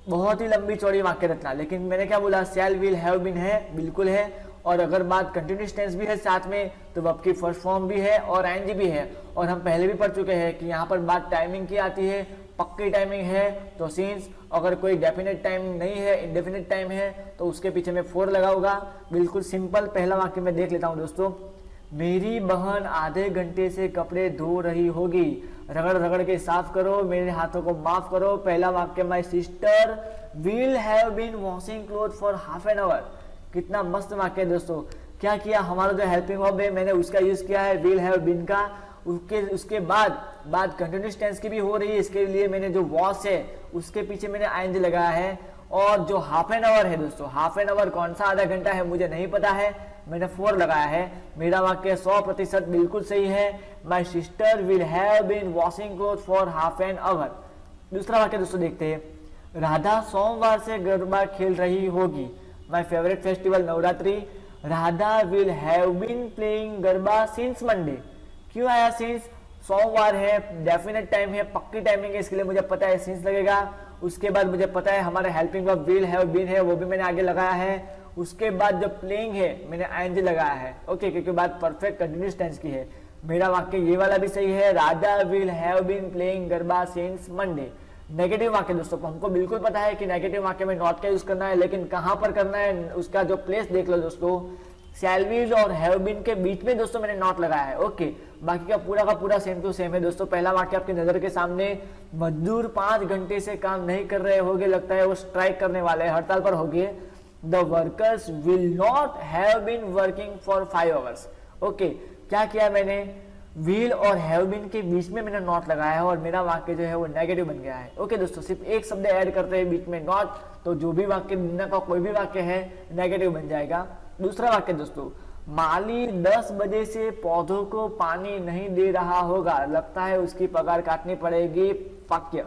बहुत ही लंबी चौड़ी वाक्य रचना, लेकिन मैंने क्या बोला, शैल विल हैव बीन है, बिल्कुल है। और अगर बात कंटिन्यूअस टेंस भी है साथ में तो वर्ब की फर्स्ट फॉर्म भी है और आईएनजी भी है। और हम पहले भी पढ़ चुके हैं कि यहाँ पर बात टाइमिंग की आती है, पक्की टाइमिंग है तो सिंस, अगर कोई डेफिनेट टाइम नहीं है, इंडेफिनेट टाइम है तो उसके पीछे मैं फोर लगाऊंगा। बिल्कुल सिंपल। पहला वाक्य मैं देख लेता हूँ दोस्तों, मेरी बहन आधे घंटे से कपड़े धो रही होगी, रगड़ रगड़ के साफ करो, मेरे हाथों को माफ करो। पहला वाक्य, my sister will have been washing cloth for half an hour. कितना मस्त वाक्य है दोस्तों। क्या किया, हमारा जो हेल्पिंग वर्ब है मैंने उसका यूज किया है विल हैव बीन का। उसके बाद बात कंटिन्यूअस टेंस की भी हो रही है, इसके लिए मैंने जो वॉश है उसके पीछे मैंने आईएनजी लगाया है। और जो हाफ एन आवर है दोस्तों, हाफ एन आवर कौन सा आधा घंटा है मुझे नहीं पता है, मैंने 4 लगाया है। मेरा वाक्य 100% बिल्कुल सही है, my sister will have been washing cloth for half an hour. दूसरा वाक्य दोस्तों देखते हैं, राधा सोमवार से गरबा खेल रही होगी, my favourite festival Navratri. Radha will have been playing garba since Monday. क्यों आया सिंस? सोमवार है, डेफिनेट टाइम है, पक्की टाइमिंग है, इसके लिए मुझे पता है सिंस लगेगा। उसके बाद मुझे पता है हमारे helping verb will have been है, वो भी मैंने आगे लगाया है। उसके बाद जो प्लेइंग है मैंने आईएनजी लगाया है। ओके, क्योंकि बात परफेक्ट कंटिन्यूअस टेंस की है। मेरा वाक्य ये वाला भी सही है, Radha will have been playing garba since Monday. Negative वाक्य दोस्तों, हमको बिल्कुल पता है कि नेगेटिव वाक्य में नॉट का यूज करना है, लेकिन कहां पर करना है उसका जो प्लेस देख लो दोस्तों। शैल विल और हैव बीन के बीच में दोस्तों मैंने नॉट लगाया है। ओके, बाकी का पूरा सेम टू सेम है दोस्तों। पहला वाक्य आपकी नजर के सामने, मजदूर 5 घंटे से काम नहीं कर रहे होंगे, लगता है वो स्ट्राइक करने वाले हैं, हड़ताल पर होंगे। The workers will not have been working for 5 hours. Okay, क्या किया मैंने, विल और हैव बीन के बीच में मैंने नॉट लगाया है और मेरा वाक्य जो है वो नेगेटिव बन गया है। ओके दोस्तों, सिर्फ एक शब्द ऐड करते हैं बीच में नॉट, तो जो भी वाक्य दुनिया का कोई भी वाक्य है नेगेटिव बन जाएगा। दूसरा वाक्य दोस्तों, माली 10 बजे से पौधों को पानी नहीं दे रहा होगा, लगता है उसकी पगार काटनी पड़ेगी। वाक्य,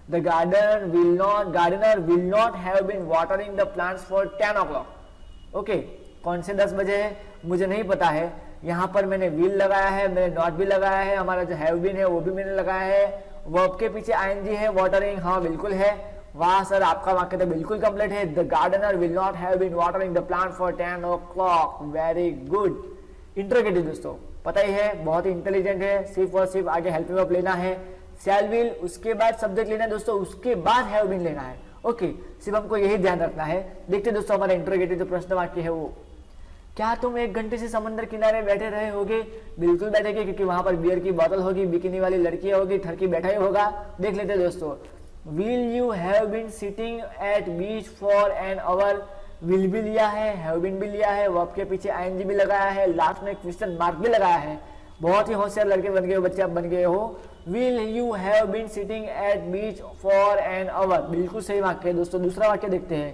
the gardener will not have been watering the plants for 10 o'clock। Okay, कौन से 10 बजे है मुझे नहीं पता है, यहाँ पर मैंने विल लगाया है, मैंने नॉट भी लगाया है, हमारा जो हैव बीन है वो भी मैंने लगाया है। वर्ब के पीछे आईएनजी है, वाटरिंग, हाँ बिल्कुल है। वाह सर, आपका वाक्य तो बिल्कुल कंप्लीट है। The gardener will not have been watering the plant for 10 o'clock। Very good. Interrogative दोस्तों पता ही है, बहुत ही इंटेलिजेंट है, सिर्फ और सिर्फ आगे हेल्पिंग वर्ब लेना है, शैल विल, उसके बाद सब्जेक्ट लेना है दोस्तों, उसके बाद हैव बीन लेना है। ओके, सिर्फ हमको यही ध्यान रखना है। देखते दोस्तों हमारा इंटरोगेटिव जो प्रश्न वाक्य है वो, क्या तुम 1 घंटे से समंदर किनारे बैठे रहे होगे? बिल्कुल बैठेंगे, क्योंकि वहां पर बियर की बोतल होगी, बिकिनी वाली लड़कियां होगी, ठरकी बैठा ही होगा। देख लेते हैं दोस्तों, will you have been sitting at beach for an hour. Will भी लिया है, हैव बीन भी लिया है, वर्ब के पीछे आईएनजी भी लगाया है, लास्ट में क्वेश्चन मार्क भी लगाया है। बहुत ही होशियार लड़के बन गए हो, बच्चे आप बन गए हो। Will you have been sitting at beach for an hour, बिल्कुल सही वाक्य है दोस्तों। दूसरा वाक्य देखते हैं,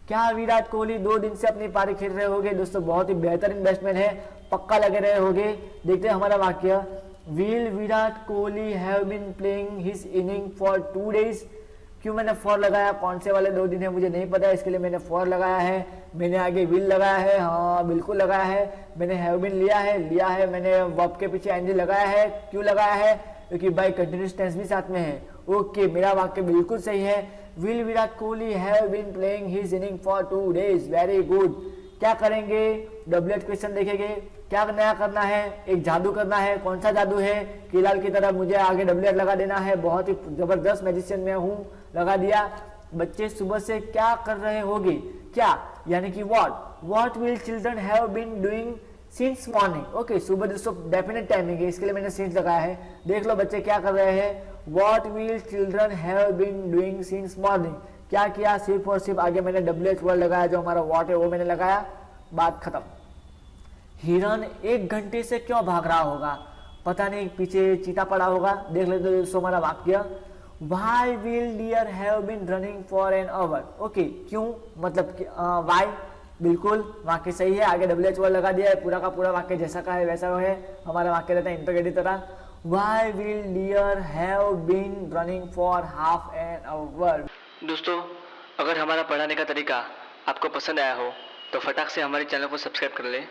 क्या विराट कोहली 2 दिन से अपनी पारी खेल रहे होंगे? दोस्तों बहुत ही बेहतरीन बैट्समैन है, पक्का लगे रहे होंगे। देखते हैं हमारा वाक्य, will Virat Kohli have been playing his inning for 2 days। क्यों मैंने 4 लगाया, कौन से वाले 2 दिन है मुझे नहीं पता है, इसके लिए मैंने 4 लगाया है। मैंने आगे विल लगाया है, हाँ बिल्कुल लगाया है। मैंने हैव बीन लिया है। मैंने वर्ब के पीछे एनजी लगाया है। क्यों लगाया है? क्योंकि बाय कंटिन्यूअस टेंस भी साथ में है। ओके, मेरा वाक्य बिल्कुल सही है। Will Virat Kohli have been playing his inning for 2 days। Very good. क्या करेंगे? डब्ल्यूएच क्वेश्चन देखेंगे। क्या नया करना है? एक जादू करना है। कौन सा जादू है? किलाल की तरह मुझे आगे डब्ल्यूएच लगा देना है। बहुत ही जबरदस्त मैजिशियन में हूँ, लगा दिया। बच्चे सुबह से क्या कर रहे होंगे, क्या यानी कि what will children have been doing since morning. Okay, सुबह दोस्तों डेफिनेट टाइमिंग है, इसके लिए मैंने सिंस लगाया है। देख लो बच्चे क्या कर रहे हैं, what will children have been doing since morning, क्या किया, सिर्फ और सिर्फ आगे मैंने WH वर्ड लगाया, जो हमारा व्हाट है वो मैंने लगाया, बात खत्म। हिरन 1 घंटे से क्यों भाग रहा होगा, पता नहीं, पीछे चीता पड़ा होगा। देख लेते दोस्तों हमारा वाक्य, Why will deer have been running for an hour? Okay, क्यों मतलब वाई, बिल्कुल वाक्य सही है, आगे WH वर्ड लगा दिया है, पूरा का पूरा वाक्य जैसा का है वैसा है, हमारा वाक्य रहता है इंटरोगेटिव तरह। Why will deer have been running for half an hour? दोस्तों, अगर हमारा पढ़ाने का तरीका आपको पसंद आया हो तो फटाक से हमारे चैनल को सब्सक्राइब कर लें